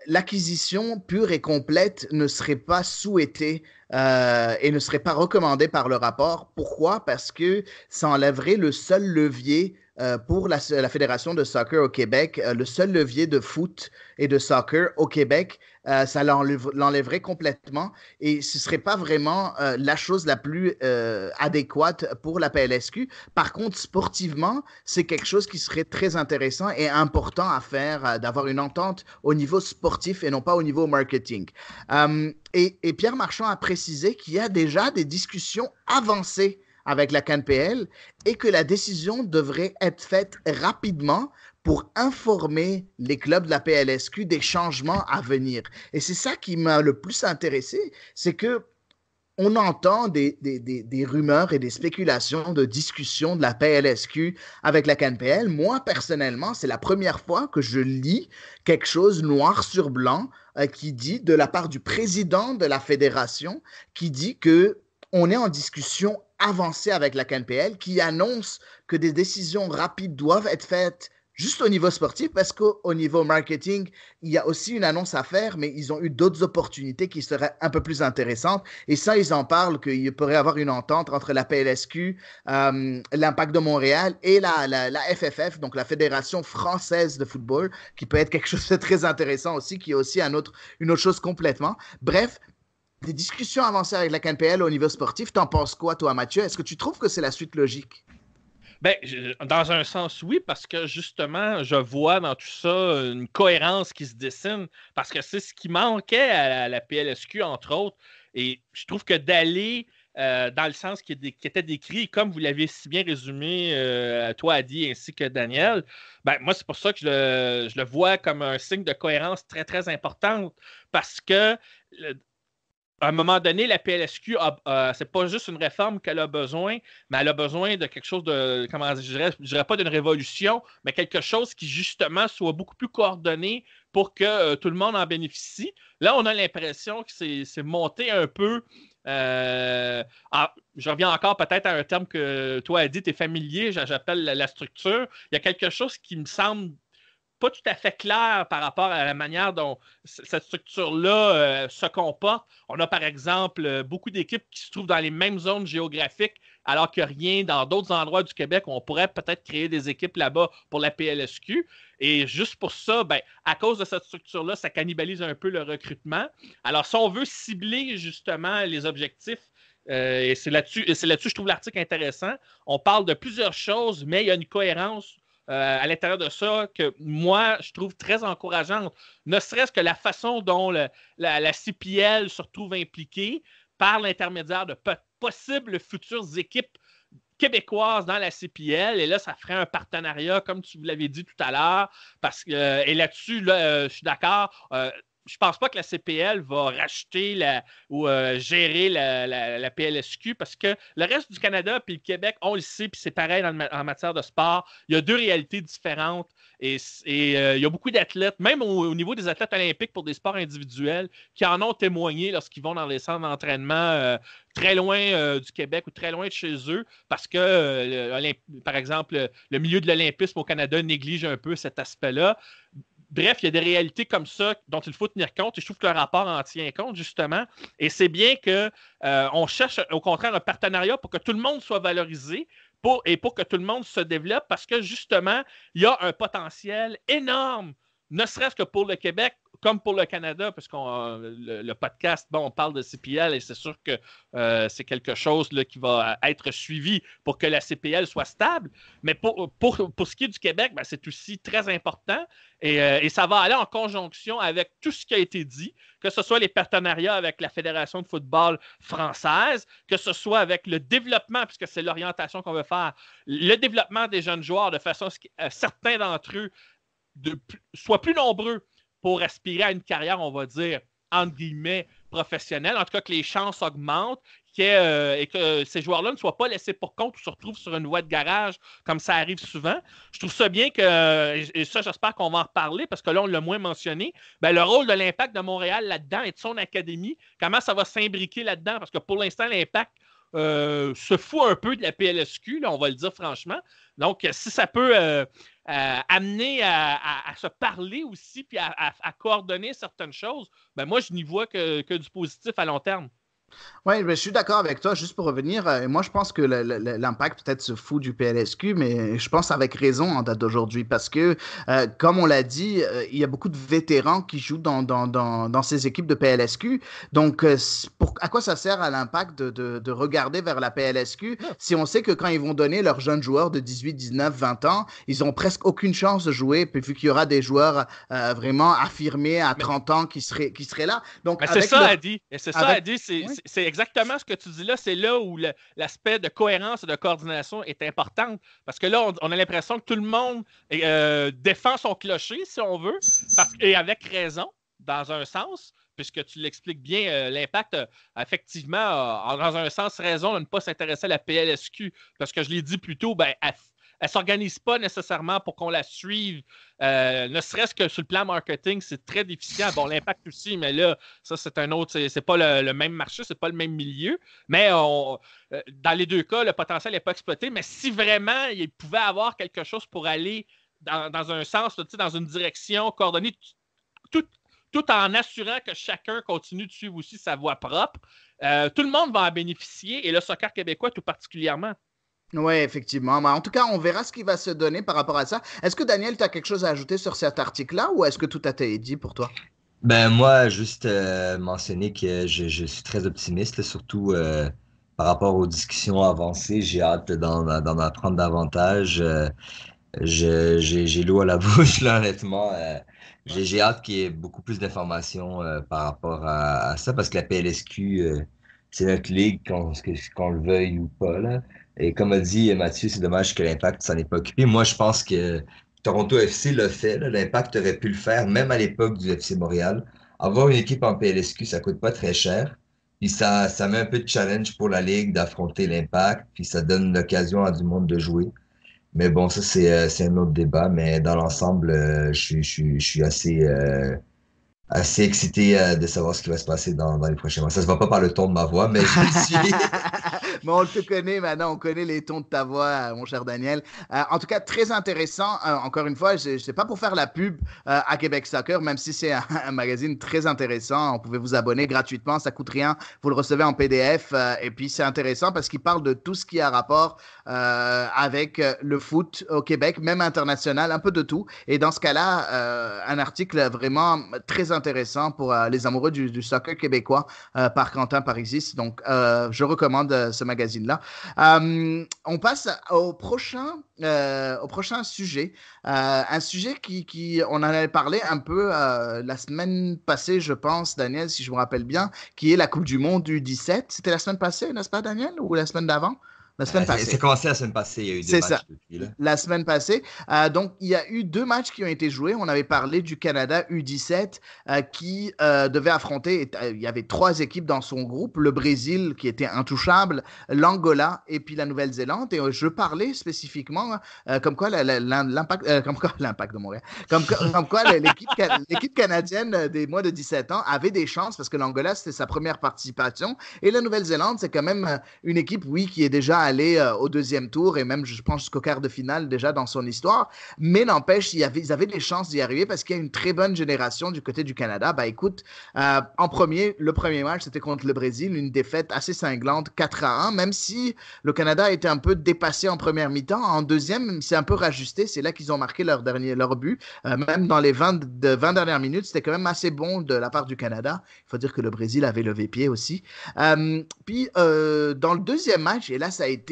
l'acquisition pure et complète ne serait pas souhaitée et ne serait pas recommandée par le rapport. Pourquoi? Parce que ça enlèverait le seul levier pour la Fédération de soccer au Québec, le seul levier de foot et de soccer au Québec, ça l'enlèverait complètement et ce ne serait pas vraiment la chose la plus adéquate pour la PLSQ. Par contre, sportivement, c'est quelque chose qui serait très intéressant et important à faire, d'avoir une entente au niveau sportif et non pas au niveau marketing. Et Pierre Marchand a précisé qu'il y a déjà des discussions avancées avec la CanPL et que la décision devrait être faite rapidement pour informer les clubs de la PLSQ des changements à venir. Et c'est ça qui m'a le plus intéressé, c'est que on entend des rumeurs et des spéculations de discussions de la PLSQ avec la CanPL. Moi, personnellement, c'est la première fois que je lis quelque chose noir sur blanc qui dit, de la part du président de la fédération, qui dit que on est en discussion avancée avec la CanPL, qui annonce que des décisions rapides doivent être faites juste au niveau sportif, parce qu'au niveau marketing, il y a aussi une annonce à faire, mais ils ont eu d'autres opportunités qui seraient un peu plus intéressantes. Et ça, ils en parlent qu'il pourrait y avoir une entente entre la PLSQ, l'Impact de Montréal et la FFF, donc la Fédération française de football, qui peut être quelque chose de très intéressant aussi, qui est aussi une autre chose complètement. Bref, des discussions avancées avec la CanPL au niveau sportif. T'en penses quoi, toi, Mathieu? Est-ce que tu trouves que c'est la suite logique? Ben, dans un sens, oui, parce que justement, je vois dans tout ça une cohérence qui se dessine, parce que c'est ce qui manquait à la PLSQ, entre autres. Et je trouve que d'aller dans le sens qui était décrit, comme vous l'avez si bien résumé, toi, Adi, ainsi que Daniel, ben, moi, c'est pour ça que je le vois comme un signe de cohérence très, très importante, parce que à un moment donné, la PLSQ, c'est pas juste une réforme qu'elle a besoin, mais elle a besoin de quelque chose de, comment je dirais pas d'une révolution, mais quelque chose qui, justement, soit beaucoup plus coordonné pour que tout le monde en bénéficie. Là, on a l'impression que c'est monté un peu. Je reviens encore peut-être à un terme que toi, Adi, tu es familier, j'appelle la structure. Il y a quelque chose qui me semble pas tout à fait clair par rapport à la manière dont cette structure-là se comporte. On a par exemple beaucoup d'équipes qui se trouvent dans les mêmes zones géographiques, alors que rien dans d'autres endroits du Québec où on pourrait peut-être créer des équipes là-bas pour la PLSQ. Et juste pour ça, ben, à cause de cette structure-là, ça cannibalise un peu le recrutement. Alors, si on veut cibler justement les objectifs, et c'est là-dessus, je trouve l'article intéressant. On parle de plusieurs choses, mais il y a une cohérence à l'intérieur de ça que moi, je trouve très encourageante. Ne serait-ce que la façon dont la CPL se retrouve impliquée par l'intermédiaire de possibles futures équipes québécoises dans la CPL. Et là, ça ferait un partenariat, comme tu l'avais dit tout à l'heure. Et là-dessus, là, je suis d'accord. je pense pas que la CPL va racheter ou gérer la PLSQ parce que le reste du Canada puis le Québec, on le sait, puis c'est pareil en matière de sport. Il y a deux réalités différentes et il y a beaucoup d'athlètes, même au niveau des athlètes olympiques pour des sports individuels, qui en ont témoigné lorsqu'ils vont dans les centres d'entraînement très loin du Québec ou très loin de chez eux parce que, par exemple, le milieu de l'olympisme au Canada néglige un peu cet aspect-là. Bref, il y a des réalités comme ça dont il faut tenir compte et je trouve que le rapport en tient compte, justement. Et c'est bien qu'on cherche, au contraire, un partenariat pour que tout le monde soit valorisé et pour que tout le monde se développe parce que, justement, il y a un potentiel énorme, ne serait-ce que pour le Québec comme pour le Canada, parce que le podcast, on parle de CPL et c'est sûr que c'est quelque chose là, qui va être suivi pour que la CPL soit stable. Mais pour ce qui est du Québec, c'est aussi très important et ça va aller en conjonction avec tout ce qui a été dit, que ce soit les partenariats avec la Fédération de football française, que ce soit avec le développement, puisque c'est l'orientation qu'on veut faire, le développement des jeunes joueurs de façon à ce que certains d'entre eux soient plus nombreux pour aspirer à une carrière, on va dire, entre guillemets, professionnelle. En tout cas, que les chances augmentent et que ces joueurs-là ne soient pas laissés pour compte ou se retrouvent sur une voie de garage, comme ça arrive souvent. Je trouve ça bien et ça, j'espère qu'on va en reparler, parce que là, on l'a moins mentionné, le rôle de l'Impact de Montréal là-dedans et de son académie, comment ça va s'imbriquer là-dedans, parce que pour l'instant, l'Impact se fout un peu de la PLSQ, là, on va le dire franchement. Donc, si ça peut amener à se parler aussi puis à coordonner certaines choses, moi, je n'y vois que du positif à long terme. Oui, je suis d'accord avec toi. Juste pour revenir, moi, je pense que l'Impact peut-être se fout du PLSQ, mais je pense avec raison en date d'aujourd'hui parce que, comme on l'a dit, il y a beaucoup de vétérans qui jouent dans ces équipes de PLSQ. Donc, à quoi ça sert à l'Impact de regarder vers la PLSQ si on sait que quand ils vont donner leurs jeunes joueurs de 18, 19, 20 ans, ils n'ont presque aucune chance de jouer, puis vu qu'il y aura des joueurs vraiment affirmés à 30 ans qui seraient là. Donc, c'est ça, Adi. C'est exactement ce que tu dis là. C'est là où l'aspect de cohérence et de coordination est important. Parce que là, on a l'impression que tout le monde défend son clocher, si on veut, et avec raison, dans un sens, puisque tu l'expliques bien, l'Impact, effectivement, dans un sens, raison de ne pas s'intéresser à la PLSQ. Parce que je l'ai dit plus tôt, elle ne s'organise pas nécessairement pour qu'on la suive. Ne serait-ce que sur le plan marketing, c'est très déficient. Bon, l'Impact aussi, mais là, ça, c'est un autre. C'est pas le même marché, c'est pas le même milieu. Mais dans les deux cas, le potentiel n'est pas exploité. Mais si vraiment il pouvait avoir quelque chose pour aller dans un sens, dans une direction coordonnée, tout en assurant que chacun continue de suivre aussi sa voie propre, tout le monde va en bénéficier et le soccer québécois tout particulièrement. Oui, effectivement. En tout cas, on verra ce qui va se donner par rapport à ça. Est-ce que, Daniel, tu as quelque chose à ajouter sur cet article-là ou est-ce que tout a été dit pour toi? Moi, juste mentionner que je suis très optimiste, là, surtout par rapport aux discussions avancées. J'ai hâte d'en apprendre davantage. J'ai l'eau à la bouche, là, honnêtement. J'ai hâte qu'il y ait beaucoup plus d'informations par rapport à ça, parce que la PLSQ, c'est notre ligue, qu'on le veuille ou pas, là. Et comme a dit Mathieu, c'est dommage que l'Impact s'en est pas occupé. Moi, je pense que Toronto FC l'a fait, là. L'Impact aurait pu le faire, même à l'époque du FC Montréal. Avoir une équipe en PLSQ, ça coûte pas très cher. Puis ça met un peu de challenge pour la ligue d'affronter l'Impact. Puis ça donne l'occasion à du monde de jouer. Mais bon, ça, c'est un autre débat. Mais dans l'ensemble, je suis assez excité de savoir ce qui va se passer dans les prochains mois. Ça se voit pas par le ton de ma voix, mais je suis. Mais on te connaît maintenant, on connaît les tons de ta voix, mon cher Daniel. En tout cas, très intéressant. Encore une fois, je ne sais pas pour faire la pub à Québec Soccer, même si c'est un magazine très intéressant. On pouvait vous abonner gratuitement, ça coûte rien. Vous le recevez en PDF. Et puis, c'est intéressant parce qu'il parle de tout ce qui a rapport avec le foot au Québec, même international, un peu de tout. Et dans ce cas-là, un article vraiment très intéressant pour les amoureux du soccer québécois par Quentin Parisis. Donc, je recommande ce magazine-là. On passe au prochain sujet. Un sujet qui on en avait parlé un peu la semaine passée, je pense, Daniel, si je me rappelle bien, qui est la Coupe du Monde du 17. C'était la semaine passée, n'est-ce pas, Daniel, ou la semaine d'avant? La semaine passée. Ça a commencé la semaine passée, il y a eu des matchs depuis là. La semaine passée. Donc, il y a eu 2 matchs qui ont été joués. On avait parlé du Canada U17 qui devait affronter, il y avait 3 équipes dans son groupe, le Brésil qui était intouchable, l'Angola et puis la Nouvelle-Zélande. Et je parlais spécifiquement comme quoi l'impact de Montréal, comme quoi l'équipe canadienne des moins de 17 ans avait des chances parce que l'Angola, c'était sa première participation. Et la Nouvelle-Zélande, c'est quand même une équipe, oui, qui est déjà allée au 2e tour et même, je pense, jusqu'au quart de finale déjà dans son histoire. Mais n'empêche, ils avaient des chances d'y arriver parce qu'il y a une très bonne génération du côté du Canada. Écoute, le premier match, c'était contre le Brésil, une défaite assez cinglante, 4-1, même si le Canada a été un peu dépassé en première mi-temps. En deuxième, c'est un peu rajusté. C'est là qu'ils ont marqué leur but. Même dans les 20 dernières minutes, c'était quand même assez bon de la part du Canada. Il faut dire que le Brésil avait levé pied aussi. Puis, dans le deuxième match, et là, ça a été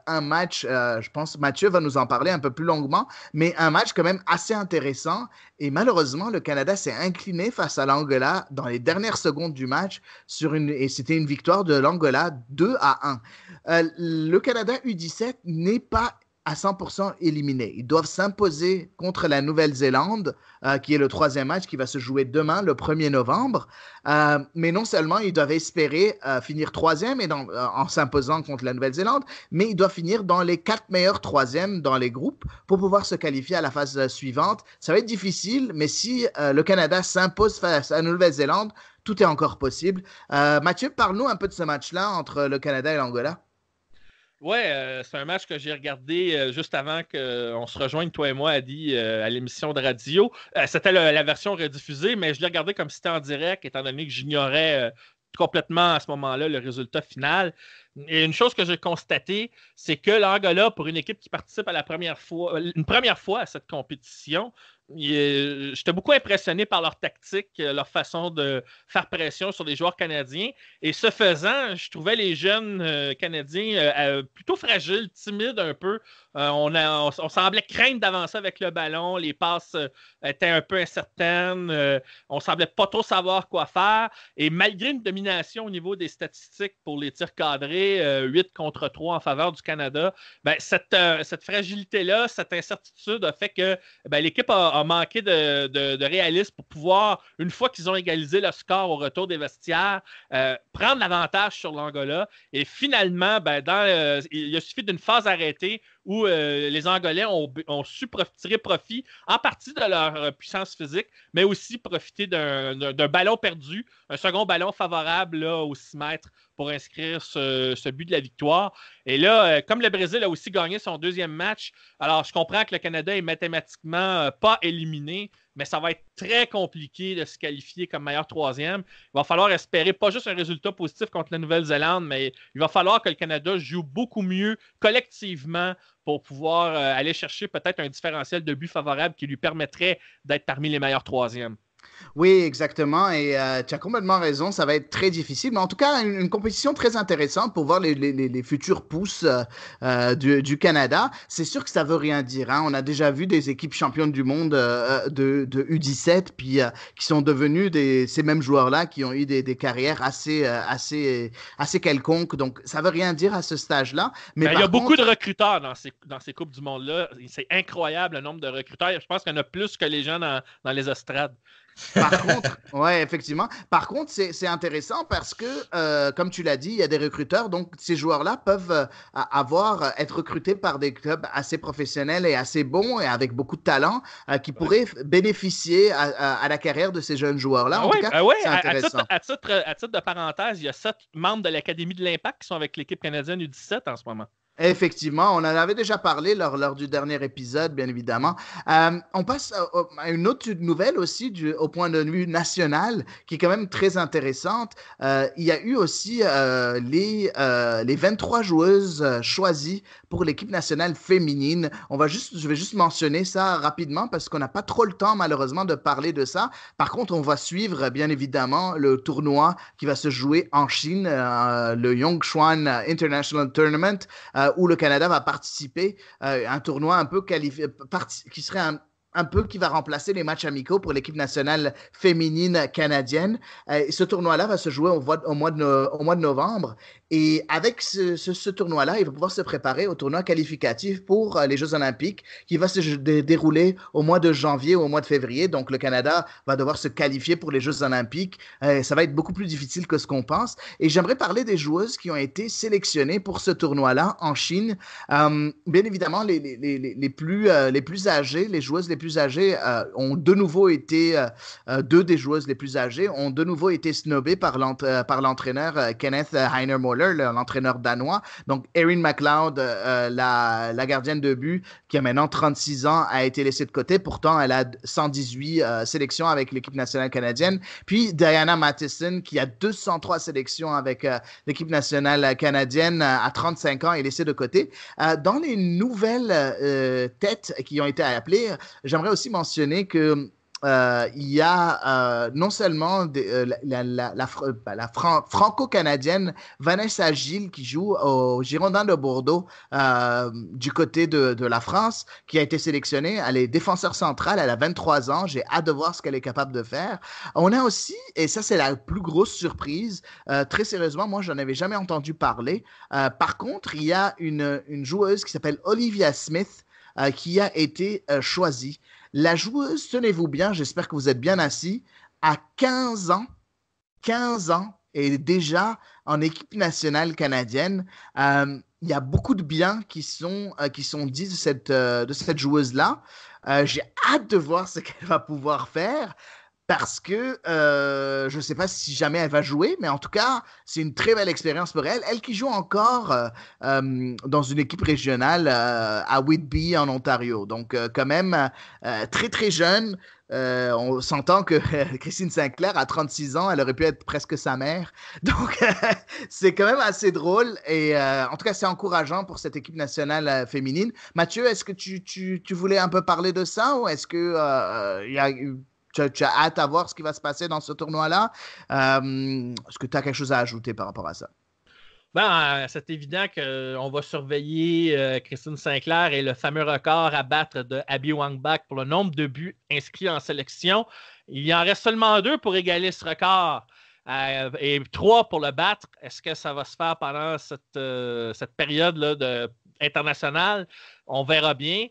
un match, je pense, Mathieu va nous en parler un peu plus longuement, mais un match quand même assez intéressant. Et malheureusement, le Canada s'est incliné face à l'Angola dans les dernières secondes du match et c'était une victoire de l'Angola 2-1. Le Canada U17 n'est pas à 100% éliminés. Ils doivent s'imposer contre la Nouvelle-Zélande, qui est le 3e match qui va se jouer demain, le 1er novembre. Mais non seulement ils doivent espérer finir 3e en s'imposant contre la Nouvelle-Zélande, mais ils doivent finir dans les 4 meilleurs 3e dans les groupes pour pouvoir se qualifier à la phase suivante. Ça va être difficile, mais si le Canada s'impose face à la Nouvelle-Zélande, tout est encore possible. Mathieu, parle-nous un peu de ce match-là entre le Canada et l'Angola. Ouais, c'est un match que j'ai regardé juste avant qu'on se rejoigne, toi et moi, Adi, à l'émission de radio. C'était la version rediffusée, mais je l'ai regardé comme si c'était en direct, étant donné que j'ignorais complètement à ce moment-là le résultat final. Et une chose que j'ai constatée, c'est que l'Angola, pour une équipe qui participe à une première fois à cette compétition, j'étais beaucoup impressionné par leur tactique, leur façon de faire pression sur les joueurs canadiens. Et ce faisant, je trouvais les jeunes Canadiens plutôt fragiles, timides un peu. On semblait craindre d'avancer avec le ballon. Les passes étaient un peu incertaines. On semblait pas trop savoir quoi faire. Et malgré une domination au niveau des statistiques pour les tirs cadrés, 8 contre 3 en faveur du Canada, cette fragilité-là, cette incertitude a fait que l'équipe a manqué de réalisme pour pouvoir, une fois qu'ils ont égalisé le score au retour des vestiaires, prendre l'avantage sur l'Angola. Et finalement, il a suffi d'une phase arrêtée où les Angolais ont su tirer profit en partie de leur puissance physique, mais aussi profiter d'un ballon perdu, un second ballon favorable là, aux 6 mètres pour inscrire ce but de la victoire. Et là, comme le Brésil a aussi gagné son 2e match, alors je comprends que le Canada est mathématiquement pas éliminé, mais ça va être très compliqué de se qualifier comme meilleur 3e. Il va falloir espérer pas juste un résultat positif contre la Nouvelle-Zélande, mais il va falloir que le Canada joue beaucoup mieux collectivement pour pouvoir aller chercher peut-être un différentiel de but favorable qui lui permettrait d'être parmi les meilleurs 3e. Oui, exactement. Et tu as complètement raison. Ça va être très difficile. Mais en tout cas, une compétition très intéressante pour voir les futures pousses du Canada. C'est sûr que ça ne veut rien dire. Hein. On a déjà vu des équipes championnes du monde de U17 puis qui sont devenues ces mêmes joueurs-là qui ont eu des carrières assez quelconques. Donc, ça ne veut rien dire à ce stage-là. Mais il y a beaucoup de recruteurs dans ces Coupes du monde-là. C'est incroyable le nombre de recruteurs. Je pense qu'il y en a plus que les gens dans les estrades. Par contre, ouais, effectivement. Par contre, c'est intéressant parce que, comme tu l'as dit, il y a des recruteurs. Donc, ces joueurs-là peuvent être recrutés par des clubs assez professionnels et assez bons et avec beaucoup de talent qui pourraient bénéficier à la carrière de ces jeunes joueurs-là. En tout cas, c'est intéressant. À titre de parenthèse, il y a 7 membres de l'Académie de l'Impact qui sont avec l'équipe canadienne U17 en ce moment. Effectivement, on en avait déjà parlé lors du dernier épisode, bien évidemment. On passe à une autre nouvelle aussi au point de vue national, qui est quand même très intéressante. Il y a eu aussi les 23 joueuses choisies pour l'équipe nationale féminine. Je vais juste mentionner ça rapidement parce qu'on n'a pas trop le temps, malheureusement, de parler de ça. Par contre, on va suivre, bien évidemment, le tournoi qui va se jouer en Chine, le Yongchuan International Tournament, où le Canada va participer, un tournoi un peu qui serait un peu qui va remplacer les matchs amicaux pour l'équipe nationale féminine canadienne. Ce tournoi-là va se jouer au mois de novembre. Et avec ce tournoi-là, il va pouvoir se préparer au tournoi qualificatif pour les Jeux olympiques qui va se dérouler au mois de janvier ou au mois de février. Donc, le Canada va devoir se qualifier pour les Jeux olympiques. Ça va être beaucoup plus difficile que ce qu'on pense. Et j'aimerais parler des joueuses qui ont été sélectionnées pour ce tournoi-là en Chine. Bien évidemment, les plus âgées, les joueuses les plus âgées ont de nouveau été, deux des joueuses les plus âgées ont de nouveau été snobées par l'entraîneur Kenneth Heiner-Moller, l'entraîneur danois. Donc, Erin McLeod, la gardienne de but, qui a maintenant 36 ans, a été laissée de côté. Pourtant, elle a 118 sélections avec l'équipe nationale canadienne. Puis, Diana Matheson, qui a 203 sélections avec l'équipe nationale canadienne à 35 ans, est laissée de côté. Dans les nouvelles têtes qui ont été appelées, j'aimerais aussi mentionner que il y a non seulement la franco-canadienne Vanessa Gilles qui joue au Girondins de Bordeaux du côté de la France, qui a été sélectionnée. Elle est défenseur centrale, elle a 23 ans. J'ai hâte de voir ce qu'elle est capable de faire. On a aussi, et ça c'est la plus grosse surprise, très sérieusement, moi je n'en avais jamais entendu parler. Par contre, il y a une joueuse qui s'appelle Olivia Smith qui a été choisie. La joueuse, tenez-vous bien, j'espère que vous êtes bien assis, à 15 ans, et déjà en équipe nationale canadienne. Il y a beaucoup de biens qui sont dits de cette joueuse-là. J'ai hâte de voir ce qu'elle va pouvoir faire. Parce que je ne sais pas si jamais elle va jouer, mais en tout cas, c'est une très belle expérience pour elle. Elle qui joue encore dans une équipe régionale à Whitby, en Ontario. Donc, quand même, très, très jeune. On s'entend que Christine Sinclair, à 36 ans, elle aurait pu être presque sa mère. Donc, c'est quand même assez drôle. Et en tout cas, c'est encourageant pour cette équipe nationale féminine. Mathieu, est-ce que tu voulais un peu parler de ça ou est-ce que tu as hâte à voir ce qui va se passer dans ce tournoi-là? Est-ce que tu as quelque chose à ajouter par rapport à ça? C'est évident qu'on va surveiller Christine Sinclair et le fameux record à battre de Abby Wambach pour le nombre de buts inscrits en sélection. Il y en reste seulement 2 pour égaler ce record et 3 pour le battre. Est-ce que ça va se faire pendant cette période-là internationale? On verra bien.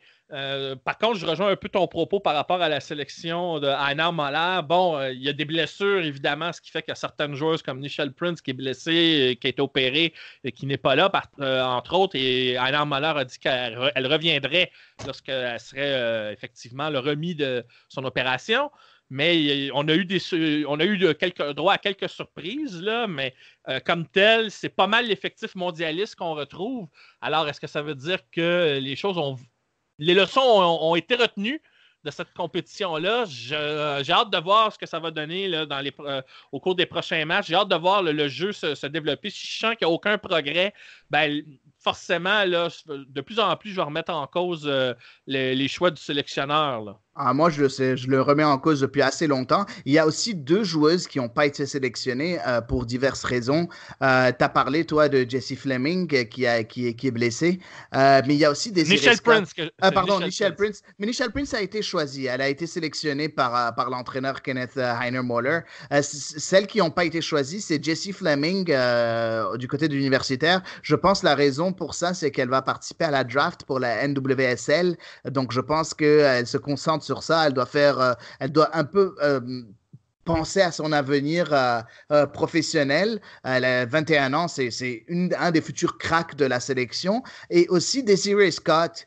Par contre, je rejoins un peu ton propos par rapport à la sélection de Einar Moller. Bon, il y a des blessures, évidemment, ce qui fait qu'il y a certaines joueuses comme Nichelle Prince qui est blessée, qui a été opérée et qui n'est pas là, entre autres. Et Einar Moller a dit qu'elle reviendrait lorsqu'elle serait effectivement remise de son opération. Mais on a eu droit à quelques surprises, là, mais comme tel, c'est pas mal l'effectif mondialiste qu'on retrouve. Alors, est-ce que ça veut dire que les leçons ont été retenues de cette compétition-là? J'ai hâte de voir ce que ça va donner là, au cours des prochains matchs. J'ai hâte de voir le jeu se développer. Si je sens qu'il n'y a aucun progrès, forcément, là, de plus en plus, je vais remettre en cause les choix du sélectionneur, là. Moi, je le sais, je le remets en cause depuis assez longtemps. Il y a aussi 2 joueuses qui n'ont pas été sélectionnées pour diverses raisons. Tu as parlé, toi, de Jessie Fleming qui est blessée. Mais il y a aussi des Nichelle Prince. Nichelle Prince. Mais Nichelle Prince a été choisie. Elle a été sélectionnée par l'entraîneur Kenneth Heiner-Moller. Celles qui n'ont pas été choisies, c'est Jessie Fleming du côté de l'universitaire. Je pense que la raison pour ça, c'est qu'elle va participer à la draft pour la NWSL. Donc, je pense qu'elle se concentre sur ça. Elle doit un peu penser à son avenir professionnel. Elle a 21 ans, c'est un des futurs cracks de la sélection. Et aussi Desiree Scott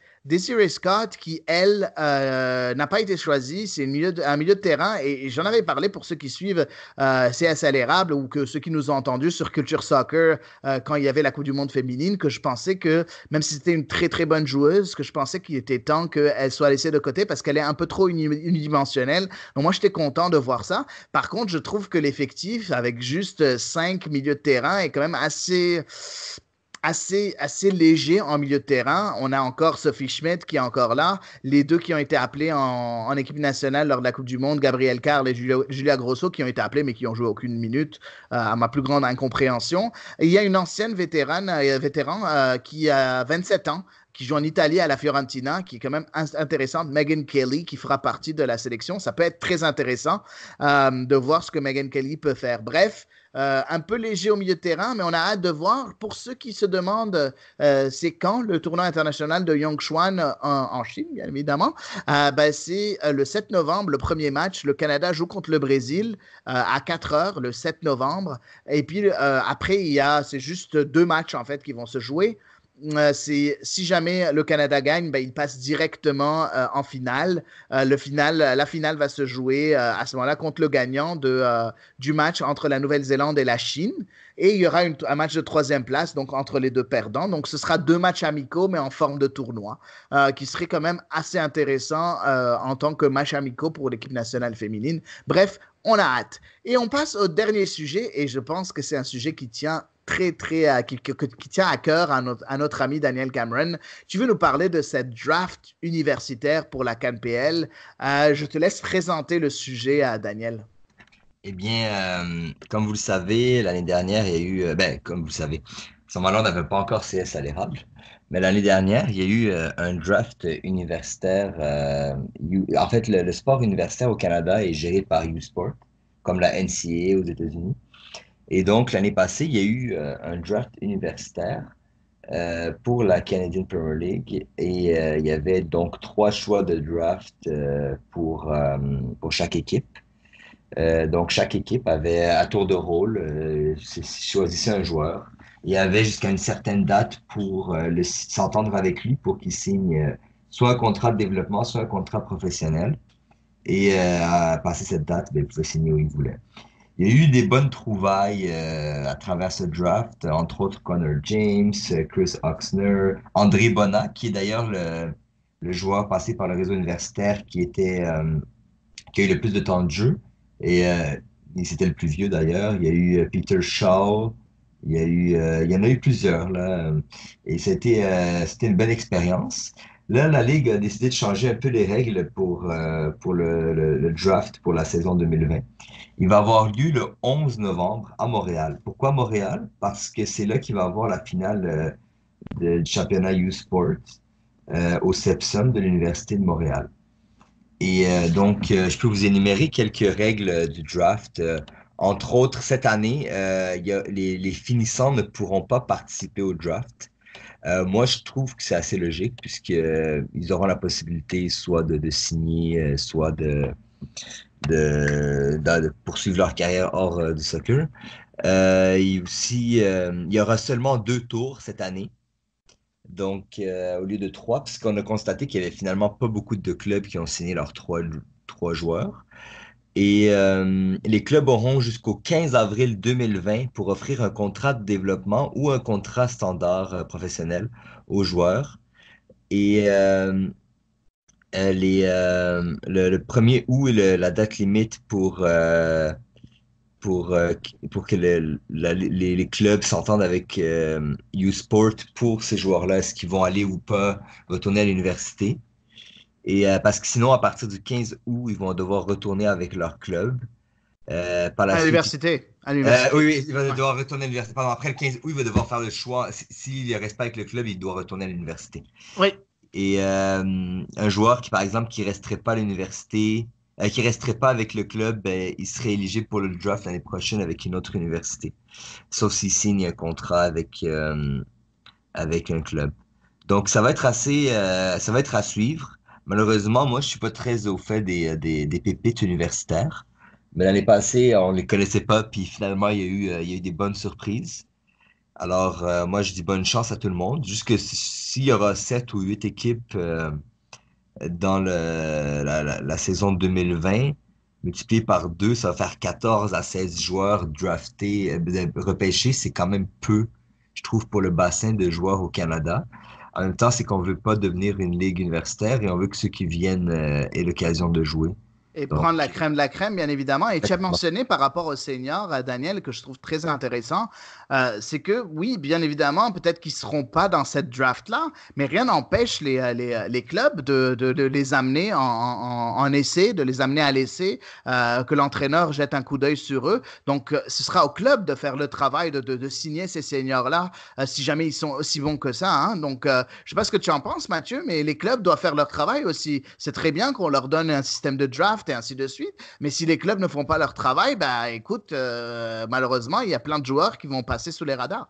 qui, elle, n'a pas été choisie. C'est un milieu de terrain. Et j'en avais parlé pour ceux qui suivent CS à l'érable ou que ceux qui nous ont entendus sur Culture Soccer quand il y avait la Coupe du Monde féminine, que je pensais que, même si c'était une très, très bonne joueuse, que je pensais qu'il était temps qu'elle soit laissée de côté parce qu'elle est un peu trop unidimensionnelle. Donc, moi, j'étais content de voir ça. Par contre, je trouve que l'effectif, avec juste 5 milieux de terrain, est quand même assez léger en milieu de terrain. On a encore Sophie Schmidt qui est encore là. Les 2 qui ont été appelés en équipe nationale lors de la Coupe du Monde, Gabrielle Carle et Julia Grosso, qui ont été appelés mais qui n'ont joué aucune minute, à ma plus grande incompréhension. Et il y a une ancienne vétéran qui a 27 ans, qui joue en Italie à la Fiorentina, qui est quand même intéressante. Megan Kelly, qui fera partie de la sélection. Ça peut être très intéressant de voir ce que Megan Kelly peut faire. Bref, un peu léger au milieu de terrain, mais on a hâte de voir. Pour ceux qui se demandent c'est quand le tournoi international de Yongchuan en Chine, bien évidemment, c'est le 7 novembre, le premier match. Le Canada joue contre le Brésil à 4 heures, le 7 novembre. Et puis après, c'est juste 2 matchs en fait qui vont se jouer. Si jamais le Canada gagne, il passe directement en finale. La finale va se jouer à ce moment-là contre le gagnant du match entre la Nouvelle-Zélande et la Chine. Et il y aura un match de 3e place, donc entre les 2 perdants. Donc ce sera 2 matchs amicaux, mais en forme de tournoi, qui serait quand même assez intéressant en tant que match amicaux pour l'équipe nationale féminine. Bref, on a hâte. Et on passe au dernier sujet, et je pense que c'est un sujet qui tient qui tient à cœur à notre ami Daniel Cameron. Tu veux nous parler de cette draft universitaire pour la CanPL. Je te laisse présenter le sujet à Daniel. Eh bien, comme vous le savez, l'année dernière, il y a eu, comme vous le savez, à ce moment-là, on n'avait pas encore CS à l'érable, mais l'année dernière, il y a eu un draft universitaire. En fait, le sport universitaire au Canada est géré par U-Sport, comme la NCAA aux États-Unis. Et donc, l'année passée, il y a eu un draft universitaire pour la Canadian Premier League et il y avait donc 3 choix de draft pour chaque équipe. Donc, chaque équipe avait à tour de rôle choisissait un joueur. Il y avait jusqu'à une certaine date pour s'entendre avec lui pour qu'il signe soit un contrat de développement, soit un contrat professionnel. Et à passer cette date, il pouvait signer où il voulait. Il y a eu des bonnes trouvailles à travers ce draft, entre autres Connor James, Chris Oxner, André Bonnat, qui est d'ailleurs le joueur passé par le réseau universitaire qui a eu le plus de temps de jeu. Et c'était le plus vieux d'ailleurs. Il y a eu Peter Shaw, il y en a eu plusieurs là. Et c'était une bonne expérience. Là, la Ligue a décidé de changer un peu les règles pour le draft pour la saison 2020. Il va avoir lieu le 11 novembre à Montréal. Pourquoi Montréal? Parce que c'est là qu'il va avoir la finale du championnat U-Sport au CEPSUM de l'Université de Montréal. Et je peux vous énumérer quelques règles du draft. Entre autres, cette année, les finissants ne pourront pas participer au draft. Moi, je trouve que c'est assez logique puisqu'ils auront la possibilité soit de signer, soit de poursuivre leur carrière hors du soccer. Il y aura seulement 2 tours cette année. Donc, au lieu de 3, puisqu'on a constaté qu'il n'y avait finalement pas beaucoup de clubs qui ont signé leurs 3 joueurs. Et les clubs auront jusqu'au 15 avril 2020 pour offrir un contrat de développement ou un contrat standard professionnel aux joueurs. Et le 1er août est la date limite pour que les clubs s'entendent avec U-Sport pour ces joueurs-là. Est-ce qu'ils vont aller ou pas retourner à l'université? Et parce que sinon, à partir du 15 août, ils vont devoir retourner avec leur club. À l'université. Oui, il va devoir retourner à l'université. Pardon, après le 15 août, il va devoir faire le choix. S'il ne reste pas avec le club, il doit retourner à l'université. Oui. Et un joueur qui, par exemple, qui resterait pas à l'université, qui resterait pas avec le club, il serait éligible pour le draft l'année prochaine avec une autre université. Sauf s'il signe un contrat avec un club. Donc, ça va être à suivre. Malheureusement, moi, je suis pas très au fait des pépites universitaires. Mais l'année passée, on les connaissait pas, puis finalement, il y a eu des bonnes surprises. Alors, moi, je dis bonne chance à tout le monde. Juste que s'il y aura 7 ou 8 équipes dans la saison 2020, multiplié par 2, ça va faire 14 à 16 joueurs draftés, repêchés. C'est quand même peu, je trouve, pour le bassin de joueurs au Canada. En même temps, c'est qu'on veut pas devenir une ligue universitaire et on veut que ceux qui viennent aient l'occasion de jouer. Et prendre la crème de la crème, bien évidemment. Et tu as mentionné par rapport aux seniors, Daniel, que je trouve très intéressant, c'est que oui, bien évidemment, peut-être qu'ils ne seront pas dans cette draft-là, mais rien n'empêche les clubs de les amener en essai, de les amener à l'essai, que l'entraîneur jette un coup d'œil sur eux. Donc, ce sera au club de faire le travail de signer ces seniors-là, si jamais ils sont aussi bons que ça. Hein. Donc, je ne sais pas ce que tu en penses, Mathieu, mais les clubs doivent faire leur travail aussi. C'est très bien qu'on leur donne un système de draft et ainsi de suite. Mais si les clubs ne font pas leur travail, bah écoute, malheureusement, il y a plein de joueurs qui vont passer sous les radars.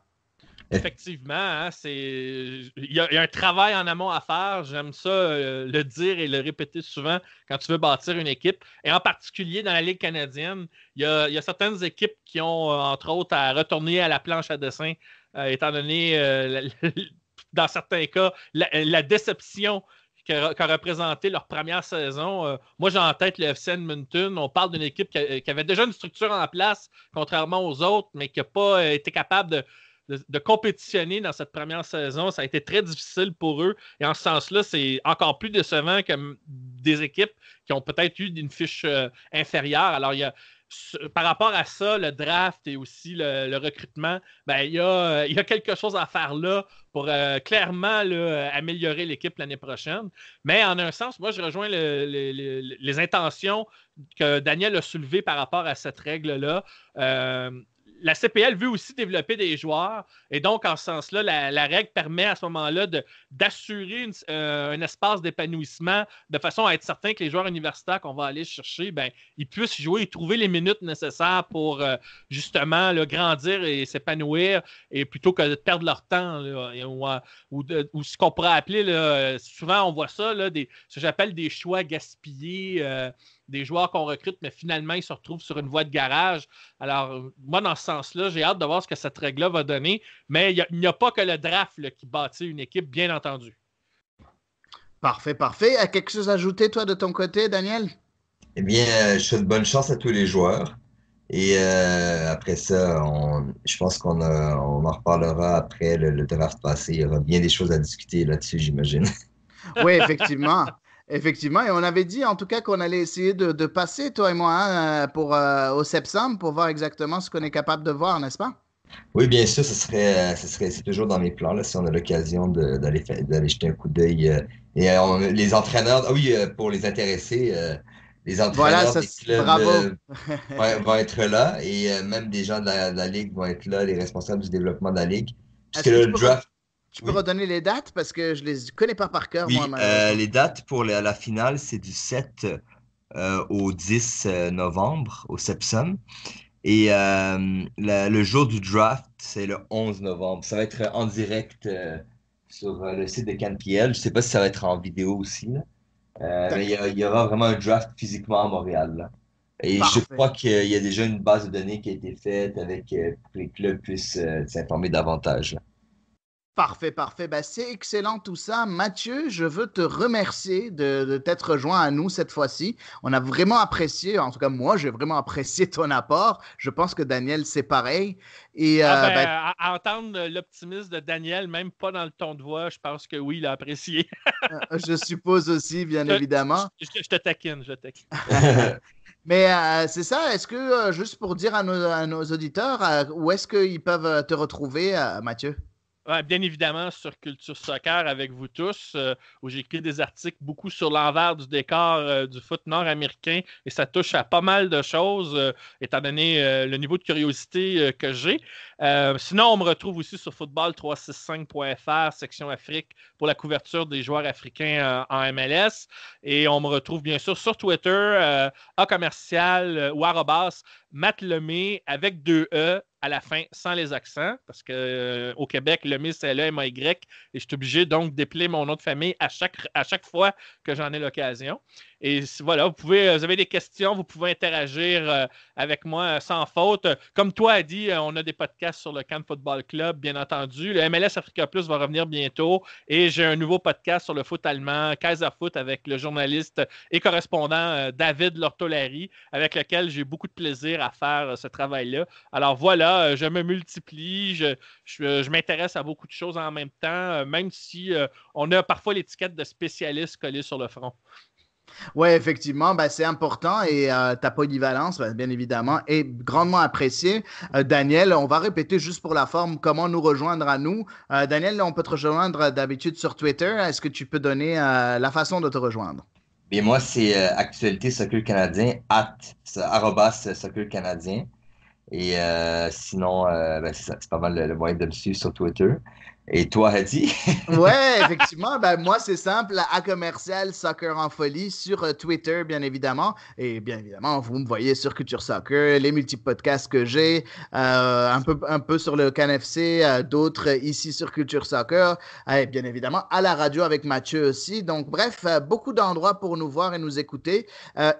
Effectivement, hein, il y a un travail en amont à faire. J'aime ça le dire et le répéter souvent quand tu veux bâtir une équipe. Et en particulier dans la Ligue canadienne, il y a certaines équipes qui ont, entre autres, à retourner à la planche à dessin, étant donné, dans certains cas, la déception qu'a représenté leur première saison. Moi, j'ai en tête le FC Edmonton. On parle d'une équipe qui avait déjà une structure en place, contrairement aux autres, mais qui n'a pas été capable de compétitionner dans cette première saison. Ça a été très difficile pour eux. Et en ce sens-là, c'est encore plus décevant que des équipes qui ont peut-être eu une fiche inférieure. Alors, par rapport à ça, le draft et aussi le recrutement, ben, il y a quelque chose à faire là pour clairement là, améliorer l'équipe l'année prochaine. Mais en un sens, moi, je rejoins les intentions que Daniel a soulevées par rapport à cette règle-là. La CPL veut aussi développer des joueurs et donc, en ce sens-là, la règle permet à ce moment-là d'assurer un espace d'épanouissement de façon à être certain que les joueurs universitaires qu'on va aller chercher, ben, ils puissent jouer et trouver les minutes nécessaires pour justement là, grandir et s'épanouir et plutôt que de perdre leur temps là, ou ce qu'on pourrait appeler, là, souvent on voit ça, là, ce que j'appelle des choix gaspillés, des joueurs qu'on recrute, mais finalement, ils se retrouvent sur une voie de garage. Alors, moi, dans ce sens-là, j'ai hâte de voir ce que cette règle-là va donner, mais il n'y a pas que le draft là, qui bâtit une équipe, bien entendu. Parfait, parfait. Quelque chose à ajouter, toi, de ton côté, Daniel? Eh bien, je souhaite bonne chance à tous les joueurs. Et après ça, je pense on en reparlera après le draft passé. Il y aura bien des choses à discuter là-dessus, j'imagine. Oui, effectivement. Effectivement, et on avait dit en tout cas qu'on allait essayer de passer, toi et moi, hein, au septembre pour voir exactement ce qu'on est capable de voir, n'est-ce pas? Oui, bien sûr, c'est toujours dans mes plans, là, si on a l'occasion d'aller jeter un coup d'œil. Les entraîneurs, ah oui, pour les intéressés, les Voilà, entraîneurs des clubs bravo. vont être là et même des gens de la Ligue vont être là, les responsables du développement de la Ligue. Puisque Est-ce que le draft, tu peux oui, redonner les dates parce que je les connais pas par cœur, moi, oui, malheureusement. les dates pour la finale, c'est du 7 au 10 novembre au Sepsum. Et le jour du draft, c'est le 11 novembre. Ça va être en direct sur le site de CanPL. Je ne sais pas si ça va être en vidéo aussi, là. Mais D'accord. il y aura vraiment un draft physiquement à Montréal, là. Et je Parfait. crois qu'il y a déjà une base de données qui a été faite pour que les clubs puissent s'informer davantage, là. Parfait, parfait. Ben, c'est excellent tout ça. Mathieu, je veux te remercier de t'être rejoint à nous cette fois-ci. On a vraiment apprécié, en tout cas moi, j'ai vraiment apprécié ton apport. Je pense que Daniel, c'est pareil. Et Ah ben, ben, à entendre l'optimisme de Daniel, même pas dans le ton de voix, je pense que oui, il a apprécié. je suppose aussi, bien je, évidemment. je te taquine, je te taquine. Mais c'est ça, est-ce que, juste pour dire à nos auditeurs, où est-ce qu'ils peuvent te retrouver, Mathieu? Ouais, bien évidemment, sur Culture Soccer avec vous tous, où j'écris des articles beaucoup sur l'envers du décor du foot nord-américain et ça touche à pas mal de choses, étant donné le niveau de curiosité que j'ai. Sinon, on me retrouve aussi sur football365.fr, section Afrique, pour la couverture des joueurs africains en MLS. Et on me retrouve bien sûr sur Twitter, A commercial ou arrobas, Matt Lemay avec 2 E à la fin sans les accents, parce qu'au Québec, Lemay, c'est L-E-M-A-Y, et je suis obligé donc d'épeler mon nom de famille à chaque fois que j'en ai l'occasion. Et voilà, vous avez des questions, vous pouvez interagir avec moi sans faute. Comme toi a dit, on a des podcasts sur le Cannes Football Club, bien entendu. Le MLS Africa Plus va revenir bientôt et j'ai un nouveau podcast sur le foot allemand, Kaiser Foot, avec le journaliste et correspondant David Lortolari, avec lequel j'ai beaucoup de plaisir à faire ce travail-là. Alors voilà, je me multiplie, je m'intéresse à beaucoup de choses en même temps, même si on a parfois l'étiquette de spécialiste collée sur le front. Oui, effectivement, ben, c'est important et ta polyvalence, ben, bien évidemment, est grandement appréciée. Daniel, on va répéter juste pour la forme comment nous rejoindre à nous. Daniel, on peut te rejoindre d'habitude sur Twitter. Est-ce que tu peux donner la façon de te rejoindre? Bien, moi, c'est Actualité Soccer Canadien, arrobas Soccer Canadien. Et sinon, ben, c'est pas mal le moyen de me suivre sur Twitter. Et toi, Hadi? Ouais, effectivement. Ben, moi, c'est simple, à commercial Soccer en folie sur Twitter, bien évidemment. Et bien évidemment, vous me voyez sur Culture Soccer, les multiples podcasts que j'ai, un peu sur le CanFC, d'autres ici sur Culture Soccer, et bien évidemment à la radio avec Mathieu aussi. Donc, bref, beaucoup d'endroits pour nous voir et nous écouter.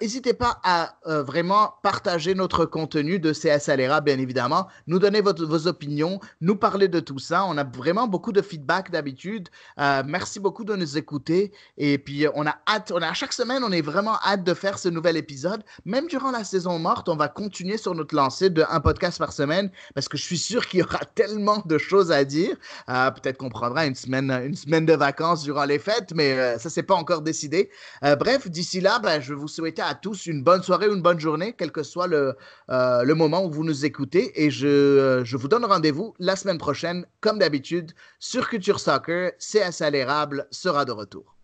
N'hésitez pas à vraiment partager notre contenu de CS Alera, bien évidemment, nous donner vos opinions, nous parler de tout ça. On a vraiment beaucoup de feedback d'habitude. Merci beaucoup de nous écouter. Et puis, on a hâte, à chaque semaine, on est vraiment hâte de faire ce nouvel épisode. Même durant la saison morte, on va continuer sur notre lancée de un podcast par semaine parce que je suis sûr qu'il y aura tellement de choses à dire. Peut-être qu'on prendra une semaine de vacances durant les fêtes, mais ça, c'est pas encore décidé. Bref, d'ici là, ben, je vais vous souhaiter à tous une bonne soirée ou une bonne journée, quel que soit le moment où vous nous écoutez. Et je vous donne rendez-vous la semaine prochaine, comme d'habitude, sur Culture Soccer. CS à l'érable sera de retour.